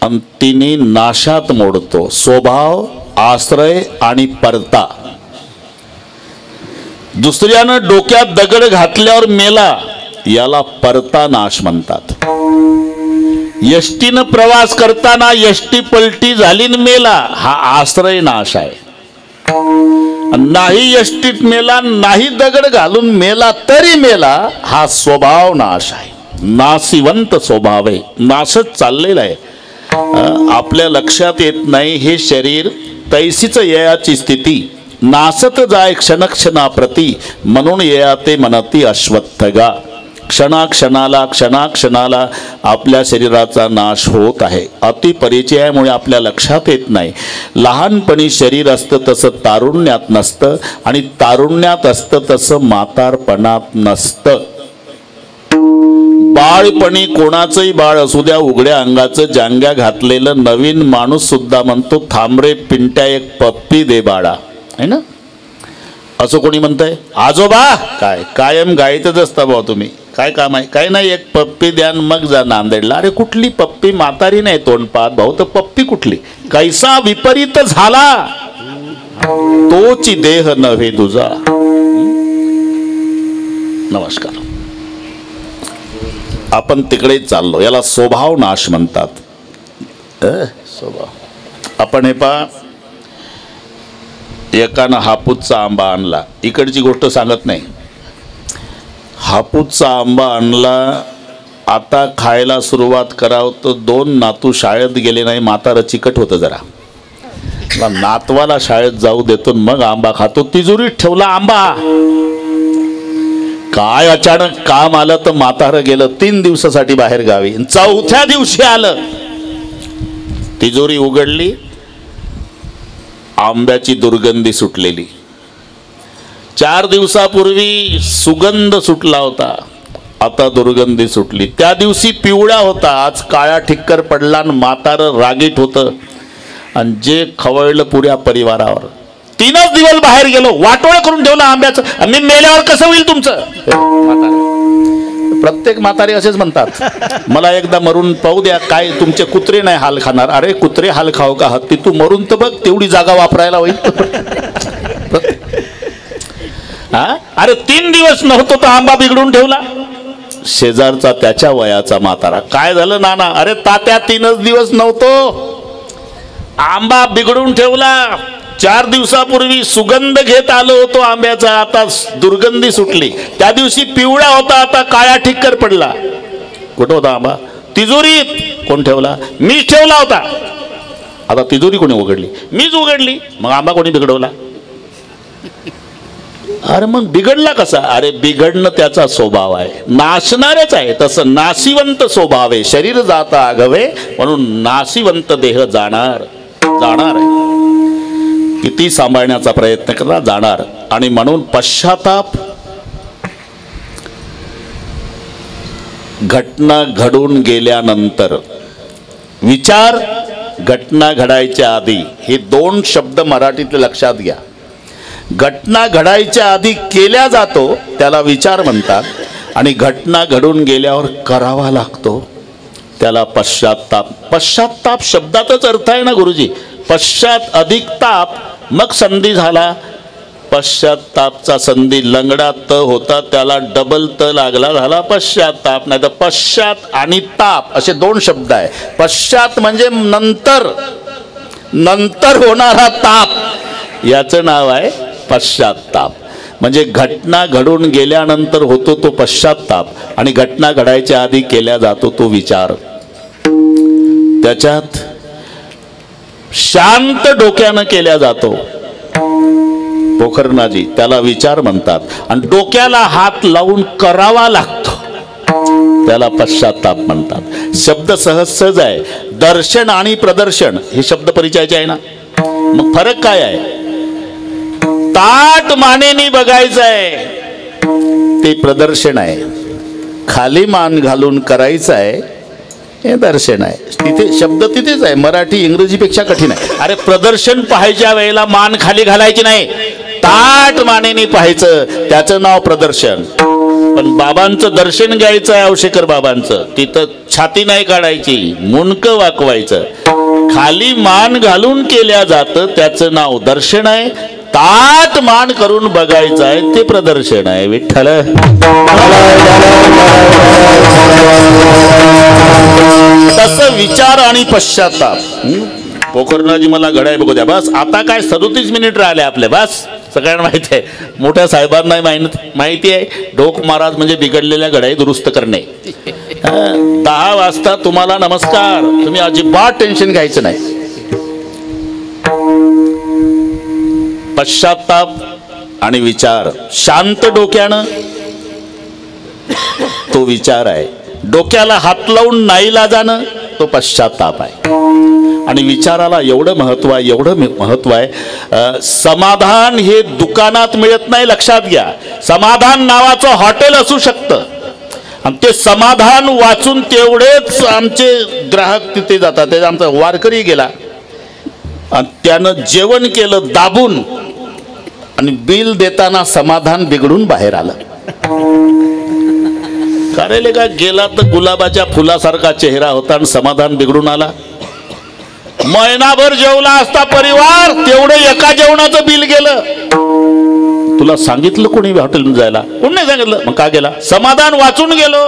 आणि तिन्ही नाशात मोडतो. स्वभाव, आश्रय आणि परता. दुसऱ्यानं डोक्यात दगड घातल्यावर मेला याला परता नाश म्हणतात. यष्टीनं प्रवास करताना यष्टी पलटी झाली न मेला हा आश्रय नाश आहे. नाही यष्टीत मेला, नाही दगड घालून मेला तरी मेला हा स्वभाव नाश आहे. नाशिवंत स्वभाव आहे, नाशच चाललेला आहे. आपल्या लक्षात येत नाही हे शरीर तैसीच येयाची स्थिती, नासत जाय क्षणक्षणाप्रती, म्हणून येयाते मनती अश्वत्थगा. क्षणाक्षणाला क्षणाक्षणाला आपल्या शरीराचा नाश होत आहे. अतिपरिचयामुळे आपल्या लक्षात येत नाही. लहानपणी शरीर असतं तसं तारुण्यात नसतं, आणि तारुण्यात असतं तसं म्हातारपणात नसतं. बाळपणी कोणाचंही बाळ असू द्या, उघड्या अंगाचं जांग्या घातलेलं नवीन माणूस सुद्धा म्हणतो, थांब रे पिंट्या एक पप्पी दे बाळा, है ना. असं कोणी म्हणतंय? आजोबा काय कायम गायतच असता भाऊ तुम्ही, काय काम आहे? काय नाही, एक पप्पी द्या मग जा नांदेडला. अरे कुठली पप्पी, म्हातारी नाही तोंड पाहत भाऊ, तर पप्पी कुठली? कैसा विपरीत झाला तोची देह नव्हे तुझा. नमस्कार. आपण तिकडे चाललो, याला स्वभाव नाश म्हणतात. स्वभाव. आपण हे पहा, एकानं हापूसचा आंबा आणला. इकडची गोष्ट सांगत नाही. हापूसचा आंबा आणला, आता खायला सुरुवात करावं तर दोन नातू शाळेत गेले नाही. म्हातारं चिकट होतं जरा, नातवाला शाळेत जाऊ देतो मग आंबा खातो. तिजोरीत ठेवला आंबा. काय अचानक काम आलं तर म्हातारं गेलं 3 दिवसासाठी बाहेर गावी. 4थ्या दिवशी आलं, तिजोरी उघडली, आंब्याची दुर्गंधी सुटलेली. 4 दिवसापूर्वी सुगंध सुटला होता, आता दुर्गंधी सुटली. त्या दिवशी पिवळा होता, आज काळा ठिक्कर पडला. म्हातारं रागीट होतं आणि जे खवळलं पुऱ्या परिवारावर. 3च दिवस बाहेर गेलो, वाटोळं करून ठेवलं आंब्याचं. मी मेल्यावर कसं होईल तुमचं? प्रत्येक म्हातारे असेच म्हणतात, मला एकदा मरून पाहू द्या, काय तुमचे कुत्रे नाही हाल खाणार. अरे कुत्रे हाल खाऊ का हत्ती, तू मरून तर बघ, तेवढी जागा वापरायला होईल. अरे 3 दिवस नव्हतो तर आंबा बिघडून ठेवला. शेजारचा त्याच्या वयाचा म्हातारा, काय झालं नाना? अरे तात्या 3च दिवस नव्हतो, आंबा बिघडून ठेवला. 4 दिवसापूर्वी सुगंध घेत आलो होतो आंब्याचा, आता दुर्गंधी सुटली. त्या दिवशी पिवळा होता, आता काळा ठिक्कर पडला. कुठं होता आंबा? तिजोरीत. कोण ठेवला? मीच ठेवला होता. आता तिजोरी कोणी उघडली? मीच उघडली. मग आंबा कोणी बिघडवला? अरे मग बिघडला कसा? अरे बिघडणं त्याचा स्वभाव आहे, नाशणारच आहे. तसं नाशिवंत स्वभाव आहे. शरीर जाता आघवे, म्हणून नाशिवंत देह जाणार आहे. किती सांभाळण्याचा प्रयत्न करा, जाणार. आणि म्हणून पश्चाताप, घटना घडून गेल्यानंतर, विचार घटना घडायच्या आधी, हे 2 शब्द मराठीतले लक्षात घ्या. घटना घडायच्या आधी केल्या जातो त्याला विचार म्हणतात, आणि घटना घडून गेल्यावर करावा लागतो त्याला पश्चाताप. पश्चाताप शब्दातच अर्थ आहे ना गुरुजी. पश्चात अधिक ताप, मग संधी झाला. पश्चातापचा संधी लंगडा त होता, त्याला डबल त लागला, झाला पश्चाताप. नाही तर पश्चात आणि ताप असे 2 शब्द आहे. पश्चात म्हणजे नंतर होणारा ताप, याचं नाव आहे पश्चाताप. म्हणजे घटना घडून गेल्यानंतर होतो तो पश्चाताप, आणि घटना घडायच्या आधी केल्या जातो तो विचार. त्याच्यात शांत डोक्यानं केल्या जातो. पोखरणाजी त्याला विचार म्हणतात. आणि डोक्याला हात लावून करावा लागतो त्याला पश्चाताप म्हणतात. शब्द सहज आहे. दर्शन आणि प्रदर्शन हे शब्द परिचयाचे आहे ना. मग फरक काय आहे? ताट मानेनी बघायचं आहे ते प्रदर्शन आहे, खाली मान घालून करायचं आहे हे दर्शन आहे. तिथे शब्द तिथेच आहे, मराठी इंग्रजीपेक्षा कठीण आहे. अरे प्रदर्शन पाहायच्या वेळेला मान खाली घालायची नाही, ताट मानेने पाहायचं, त्याचं नाव प्रदर्शन. पण बाबांचं दर्शन घ्यायचं आहे औशेकर बाबांचं, तिथं छाती नाही काढायची, मुंडकं वाकवायचं, खाली मान घालून केल्या जातं, त्याचं नाव दर्शन आहे. ताट मान करून बघायचं आहे ते प्रदर्शन आहे. विठ्ठल तसं विचार आणि पश्चाताप. पोखरणाजी मला घड्याळ बघू द्या. बस आता काय 37 मिनिट राहिले आपले, बस सगळ्यांना माहिती आहे, मोठ्या साहेबांना माहिती आहे ढोक महाराज म्हणजे बिघडलेल्या घड्याळी दुरुस्त करणे. 10 वाजता तुम्हाला नमस्कार, तुम्ही अजिबात टेन्शन घ्यायचं नाही. पश्चाताप आणि विचार शांत डोक्यानं, तो विचार आहे. डोक्याला हात लावून नाईलाजानं, तो पश्चाताप आहे. आणि विचाराला एवढं महत्व आहे, एवढं महत्व आहे. समाधान हे दुकानात मिळत नाही, लक्षात घ्या. समाधान नावाचं हॉटेल असू शकतं आणि ते समाधान वाचून तेवढेच आमचे ग्राहक तिथे जातात. ते आमचा वारकरी गेला आणि त्यानं जेवण केलं दाबून आणि बिल देताना समाधान बिघडून बाहेर आलं. कारण का गेला तर गुलाबाच्या फुलासारखा चेहरा होता आणि समाधान बिघडून आला. महिनाभर जेवला असता परिवार, तेवढं एका जेवणाचं बिल गेलं. तुला सांगितलं कोणी हॉटेल जायला? कोण नाही सांगितलं. मग का गेला? समाधान वाचून गेलो,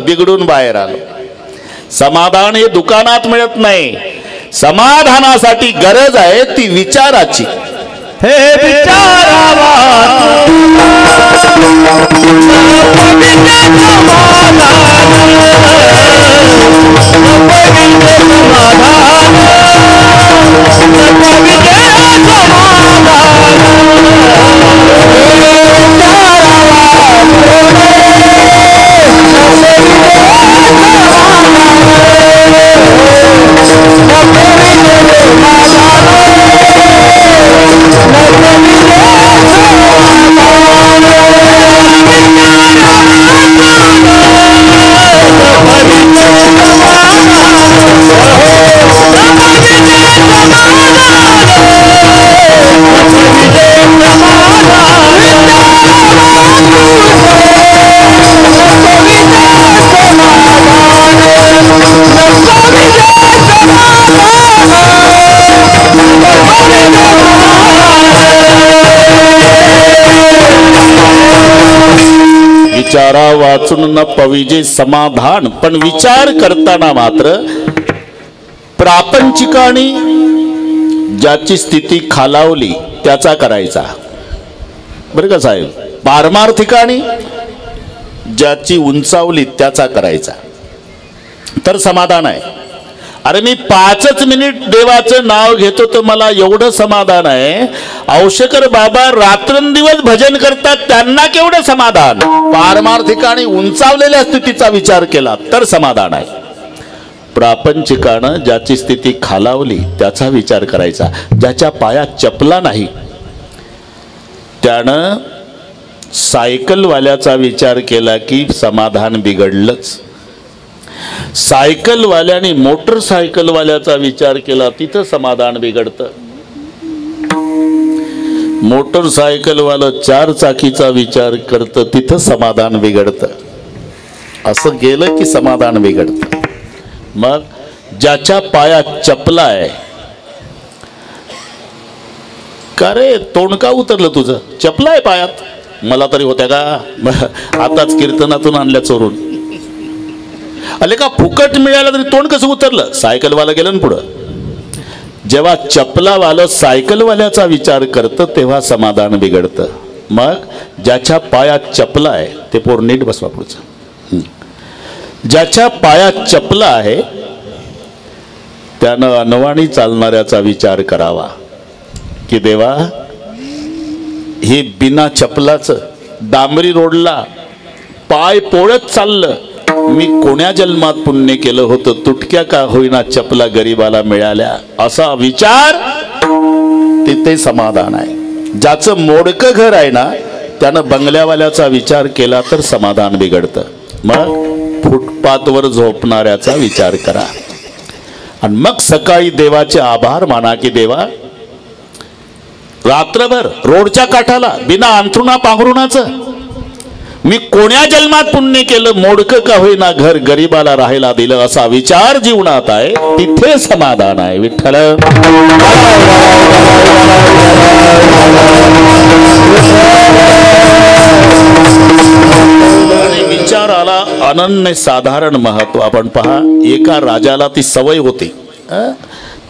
बिघडून बाहेर आलो. समाधान हे दुकानात मिळत नाही. समाधानासाठी गरज आहे ती विचाराची. हे विचारावा विचारा वाचून न पविजे समाधान. पण विचार करताना मात्र प्रापंचिकाने ज्याची स्थिती खालावली त्याचा करायचा, बरं का साहेब. पारमार्थिकाने ज्याची उंचावली त्याचा करायचा, तर समाधान आहे. अरे मी 5च मिनिट देवाचं नाव घेतो तर मला एवढं समाधान आहे. औशेकर बाबा रात्रंदिवस भजन करतात, त्यांना केवढं समाधान. पारमार्थिकाने उंचावलेल्या स्थितीचा विचार केला तर समाधान आहे. प्रापंचिकानं ज्याची स्थिती खालावली त्याचा विचार करायचा. ज्याच्या पायात चपला नाही त्यानं सायकलवाल्याचा विचार केला की समाधान बिघडलंच. सायकलवाल्याने मोटरसायकलवाल्याचा विचार केला तिथं समाधान बिघडतं. मोटरसायकलवालं 4 चाकीचा विचार करतं तिथं समाधान बिघडतं. असं गेलं की समाधान बिघडतं. मग ज्याच्या पायात चपला आहे, का रे तोंड का उतरलं तुझं? चपला आहे पायात. मला तरी होत्या का? आताच कीर्तनातून आणल्या चोरून. अले का फुकट मिळालं तरी तोंड कसं उतरलं? सायकलवाला गेलं ना पुढं. जेव्हा चपलावालं सायकलवाल्याचा विचार करतं तेव्हा समाधान बिघडतं. मग ज्याच्या पायात चपला आहे ते पोर नीट बसवा पुढचं. ज्याच्या पायात चपला आहे त्यानं अनवाणी चालणाऱ्याचा विचार करावा की देवा हे बिना चपलाचं डांबरी रोडला पाय पोळत चाललं, मी कोण्या जन्मात पुण्य केलं होतं, तुटक्या का होईना चपला गरीबाला मिळाल्या. असा विचार तिथे समाधान आहे. ज्याचं मोडकं घर आहे ना त्यानं बंगल्यावाल्याचा विचार केला तर समाधान बिघडतं. मग फुटपाथवर झोपणाऱ्याचा विचार करा आणि मग सकाळी देवाचे आभार माना की देवा रात्रभर रोडच्या काठाला बिना अंथरुणा पांघरुणाचं मी कोण्या जन्मात पुण्य केलं, मोडकं का होईना घर गरीबाला राहायला दिलं, असा विचार जीवनात आहे तिथे समाधान आहे. विठ्ठल विचाराला अनन्य साधारण महत्व. आपण पहा, एका राजाला ती सवय होती,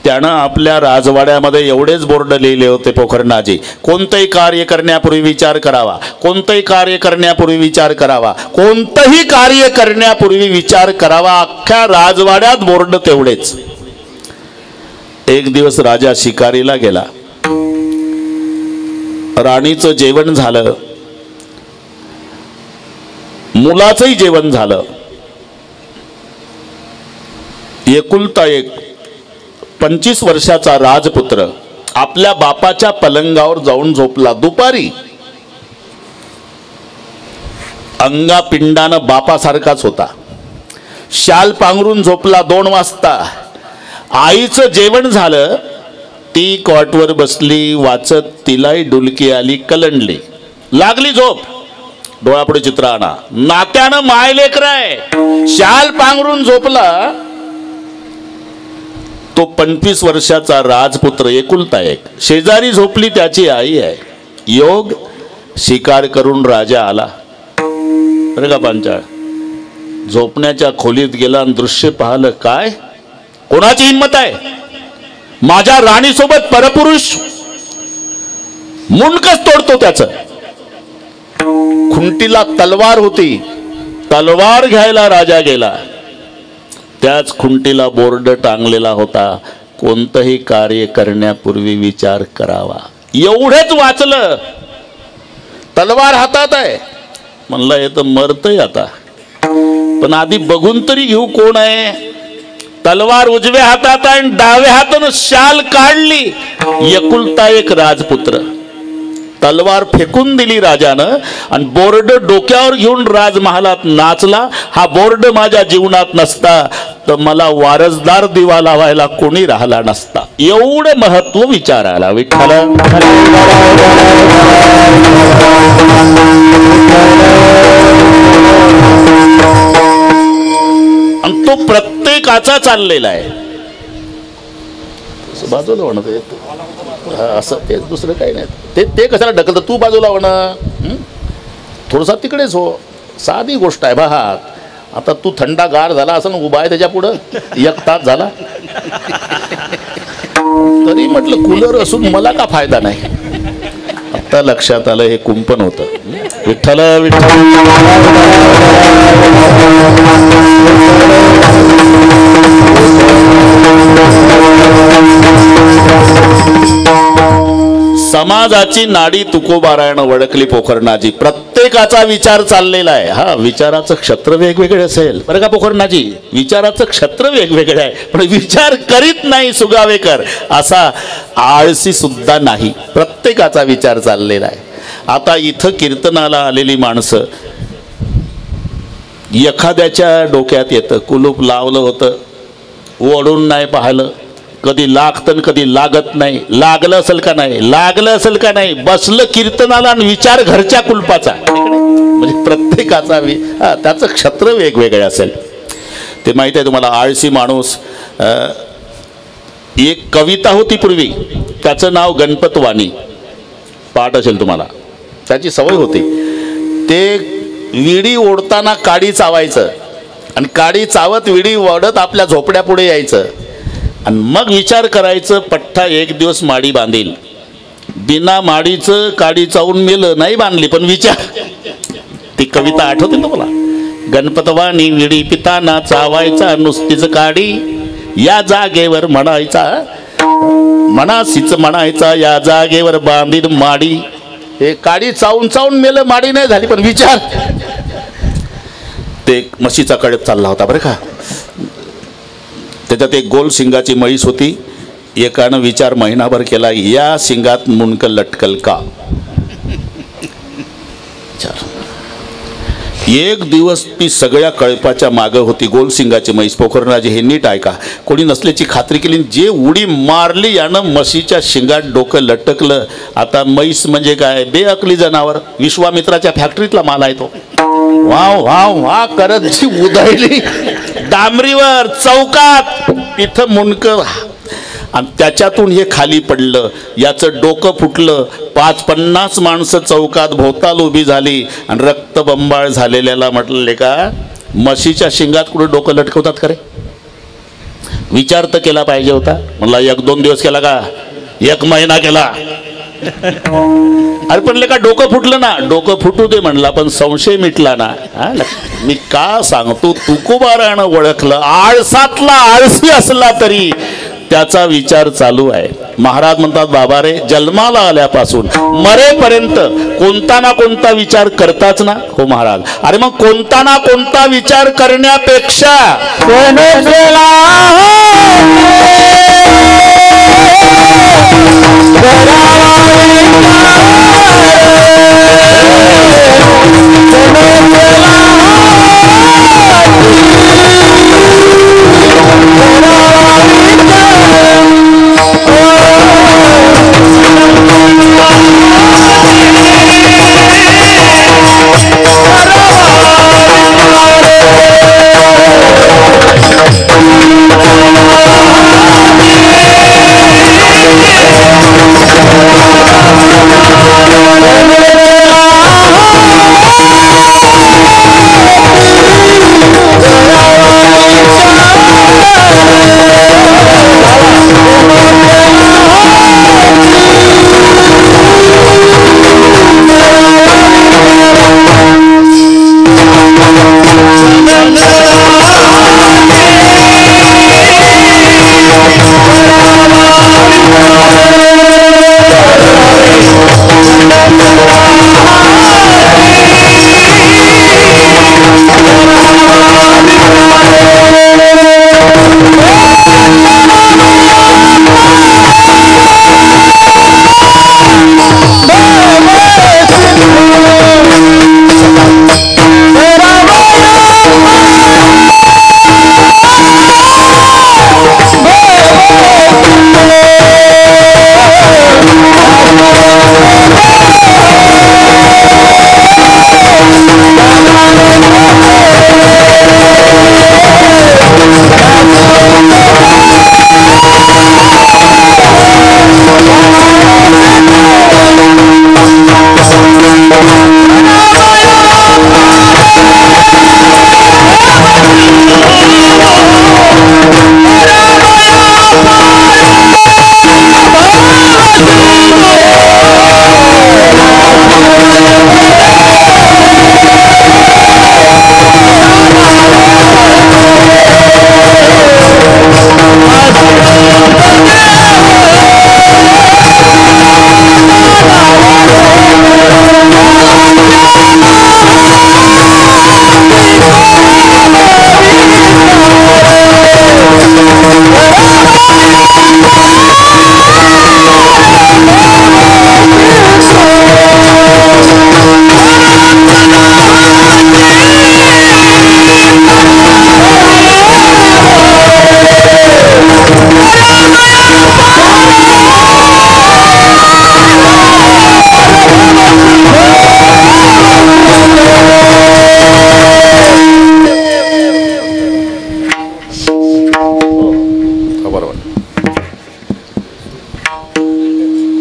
त्यानं आपल्या राजवाड्यामध्ये एवढेच बोर्ड लिहिले होते पोखरणाजी, कोणतंही कार्य करण्यापूर्वी विचार करावा, कोणतंही कार्य करण्यापूर्वी विचार करावा, कोणतंही कार्य करण्यापूर्वी विचार करावा. अख्ख्या राजवाड्यात बोर्ड तेवढेच. एक दिवस राजा शिकारीला गेला, राणीचं जेवण झालं, मुलाचंही जेवण झालं. एकुलता एक 25 वर्षाचा राजपुत्र आपल्या बापाच्या पलंगावर जाऊन झोपला. दुपारी अंगापिंडानं बापासारखाच होता. शाल पांघरून झोपला. 2 वाजता आईचं जेवण झालं, ती कॉटवर बसली वाचत, तिलाही डुलकी आली, कलंडली, लागली झोप. डोळ्यापुढे चित्र आणा, नात्यानं मायलेकराय, शाल पांघरून झोपला. तो 25 वर्षाचा राजपुत्र एकुलता एक, शेजारी झोपली त्याची आई आहे. योग शिकार करून राजा आला बरं का पांचाळ. झोपण्याच्या खोलीत गेला आणि दृश्य पाहिलं. काय कोणाची हिंमत आहे, माझ्या राणीसोबत परपुरुष. मुंडकच तोडतो त्याचं. खुंटीला तलवार होती, तलवार घ्यायला राजा गेला. त्याच खुंटीला बोर्ड टांगलेला होता, कोणतंही कार्य करण्यापूर्वी विचार करावा. एवढेच वाचलं, तलवार हातात आहे. म्हणलं हे तर मरतय आता, पण आधी बघून तरी घेऊ कोण आहे. तलवार उजव्या हातात आहे आणि डाव्या हातानं शाल काढली. एकुलता एक राजपुत्र. तलवार फेकून दिली राजानं आणि बोर्ड डोक्यावर घेऊन राजमहालात नाचला. हा बोर्ड माझ्या जीवनात नसता तर मला वारसदार दिवा लावायला कोणी राहिला नसता. एवढं महत्व विचारायला. विठ्ठल आणि तो प्रत्येकाचा चाललेला आहे. बाजूला म्हणत असं ते दुसरं काही नाही. ते कशाला ढकलतं, तू बाजूला होणं थोडसा तिकडेच हो. साधी गोष्ट आहे. बहा आता तू थंडागार झाला असं उभा आहे त्याच्या पुढं 1 तास झाला तरी म्हटलं कूलर असून मला का फायदा नाही. आता लक्षात आलं हे कुंपण होतं. विठ्ठल विठ्ठल समाजाची नाडी तुकोबारायण वडकली पोखरणाजी. प्रत्येकाचा विचार चाललेला आहे. हा विचाराचं क्षेत्र वेगवेगळे असेल बरं का पोखरणाजी. विचाराचं क्षेत्र वेगवेगळे आहे, पण विचार करीत नाही सुगावेकर असा आळसी सुद्धा नाही. प्रत्येकाचा विचार चाललेला आहे. आता इथं कीर्तनाला आलेली माणसं, एखाद्याच्या डोक्यात येतं कुलूप लावलं होतं, ओढून नाही पाहिलं, कधी लागतं कधी लागत नाही, लागलं असेल का नाही, लागलं असेल का नाही, बसलं कीर्तनाला आणि विचार घरच्या कुलपाचा. म्हणजे प्रत्येकाचा त्याचं क्षेत्र वेगवेगळे असेल. ते माहिती आहे तुम्हाला. आळशी माणूस. एक कविता होती पूर्वी, त्याचं नाव गणपत वाणी, पाठ असेल तुम्हाला. त्याची सवय होती. ते विडी ओढताना काडी चावायचं आणि काडी चावत विडी ओढत आपल्या झोपड्यापुढे यायचं आणि मग विचार करायचं, पठ्ठा एक दिवस माडी बांधील. बिना माडीचं काडी चावून मेलं, नाही बांधली पण विचार. ती कविता आठवते ना मला. गणपतवाणी विडी पिताना चावायचा नुसतीच काडी, या जागेवर म्हणायचा मनासीच म्हणायचा, या जागेवर बांधील माडी. हे काडी चावून चावून मेलं, माडी नाही झाली पण विचार. ते म्हशीचा कळप चालला होता बरं का. त्याच्यात एक गोल शिंगाची म्हैस होती. एकानं विचार महिनाभर केला, या शिंगात मुंडकं लटकल का. एक दिवस ती सगळ्या कळपाच्या मागं होती, गोल सिंगाची म्हैस. पोखरराजे हे नीट ऐका, कोणी नसल्याची खात्री केली, जे उडी मारली यानं म्हशीच्या शिंगात डोकं लटकलं. आता म्हैस म्हणजे काय, बेअकली जनावर, विश्वामित्राच्या फॅक्टरीतला माल आहे तो. वाव वाव वा करत जी उधळली डांबरीवर चौकात, तिथं मुंडकं, आणि त्याच्यातून हे खाली पडलं. याचं डोकं फुटलं. 50 माणसं चौकात भोवताल उभी झाली आणि रक्तबंबाळ झालेल्याला म्हटले का, म्हशीच्या शिंगात कुठे डोकं लटकवतात खरे. विचार तर केला पाहिजे होता. म्हणला 1-2 दिवस केला का, 1 महिना केला. अरे पण का डोकं फुटलं ना, डोकं फुटू दे म्हणला, पण संशय मिटला ना. मी का सांगतो, तुकोबारानं ओळखलं, आळसातला आळसी असला तरी त्याचा विचार चालू आहे. महाराज म्हणतात, बाबा रे, जन्माला आल्यापासून मरेपर्यंत कोणता ना कोणता विचार करताच ना. हो महाराज. अरे मग कोणता ना कोणता विचार करण्यापेक्षा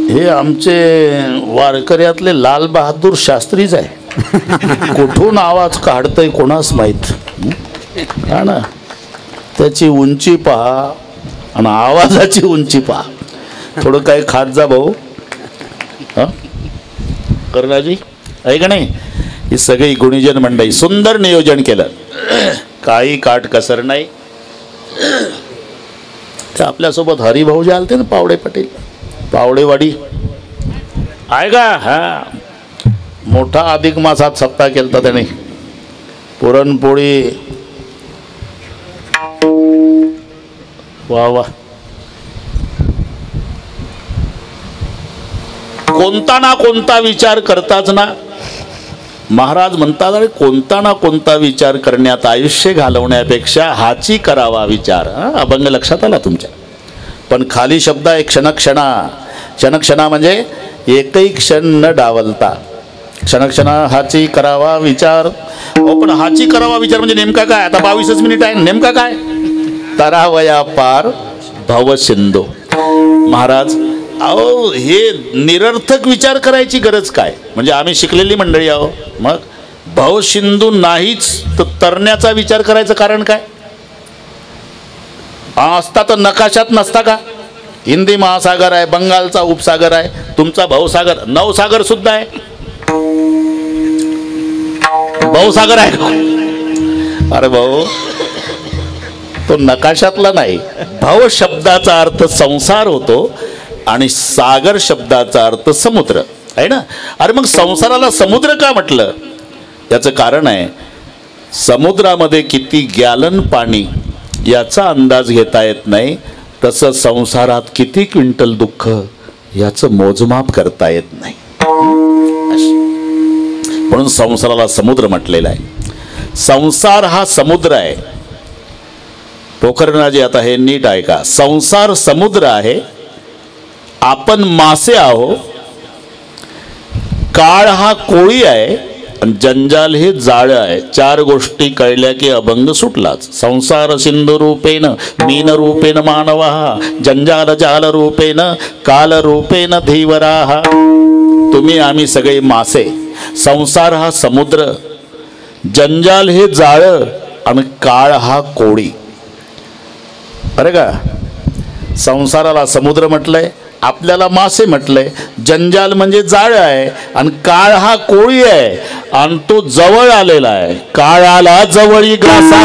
हे आमचे वारकऱ्यातले लाल बहादूर शास्त्रीच आहे. कुठून आवाज काढतय कोणास माहीत. हा ना, त्याची उंची पहा आणि आवाजाची उंची पहा. थोडं काय खात जा भाऊ. हा करणाजी आहे का नाही. ही सगळी गुणीजन मंडळी, सुंदर नियोजन केलं, काही काट कसर नाही. ते आपल्यासोबत हरिभाऊ जे आलते ना, पावडे पटेल, पावडेवाडी आहे का. हा मोठा अधिक मासात सप्ताह केलता त्याने. पुरणपोळी वा वा. कोणता ना कोणता विचार करताच ना. महाराज म्हणतात अरे कोणता ना कोणता विचार करण्यात आयुष्य घालवण्यापेक्षा हाची करावा विचार. अभंग लक्षात आला तुमच्या. पण खाली शब्द आहे क्षणक्षणा. क्षणक्षणा म्हणजे एकही क्षण न डावलता. क्षणक्षणा हाची करावा विचार. पण हाची करावा विचार म्हणजे नेमका काय? आता 22 मिनिट आहे. नेमका काय? तरावया पार भवसिंधू. महाराज अहो हे निरर्थक विचार करायची गरज काय? म्हणजे आम्ही शिकलेली मंडळी आहो. मग भवसिंधू नाहीच तर तरण्याचा विचार करायचं कारण काय? असता तर नकाशात नसता का? हिंदी महासागर आहे, बंगालचा उपसागर आहे, तुमचा भवसागर, नवसागर सुद्धा आहे. भवसागर आहे का? अरे भाऊ तो नकाशातला नाही. भव शब्दाचा अर्थ संसार होतो आणि सागर शब्दाचा अर्थ समुद्र आहे ना. अरे मग संसाराला समुद्र का म्हटलं? याचं कारण आहे समुद्रामध्ये किती गॅलन पाणी याचा अंदाज घेता येत नाही, तसं संसारात किती क्विंटल दुःख याचं मोजमाप करता येत नाही. म्हणून संसाराला समुद्र म्हटलेला आहे. संसार हा समुद्र आहे. पोखरणाजी आता हे नीट ऐका. संसार समुद्र आहे, आपण मासे आहो. काळ हा कोळी आहे आणि जंजाल हे जाळं आहे. 4 गोष्टी कळल्या की अभंग सुटलाच. संसार सिंधू रूपेन मीन रूपेन मानवा, जंजाल जाल रूपेन काल रूपेन धीवराहा. तुम्ही आम्ही सगळे मासे. संसार हा समुद्र, जंजाल हे जाळं आणि काळ हा कोळी. अरे का संसाराला समुद्र म्हटलंय, आपल्याला मासे म्हटलंय. जंजाल म्हणजे जाळ आहे आणि काळ हा कोळी आहे आणि तो जवळ आलेला आहे. काळाला जवळी ग्रासा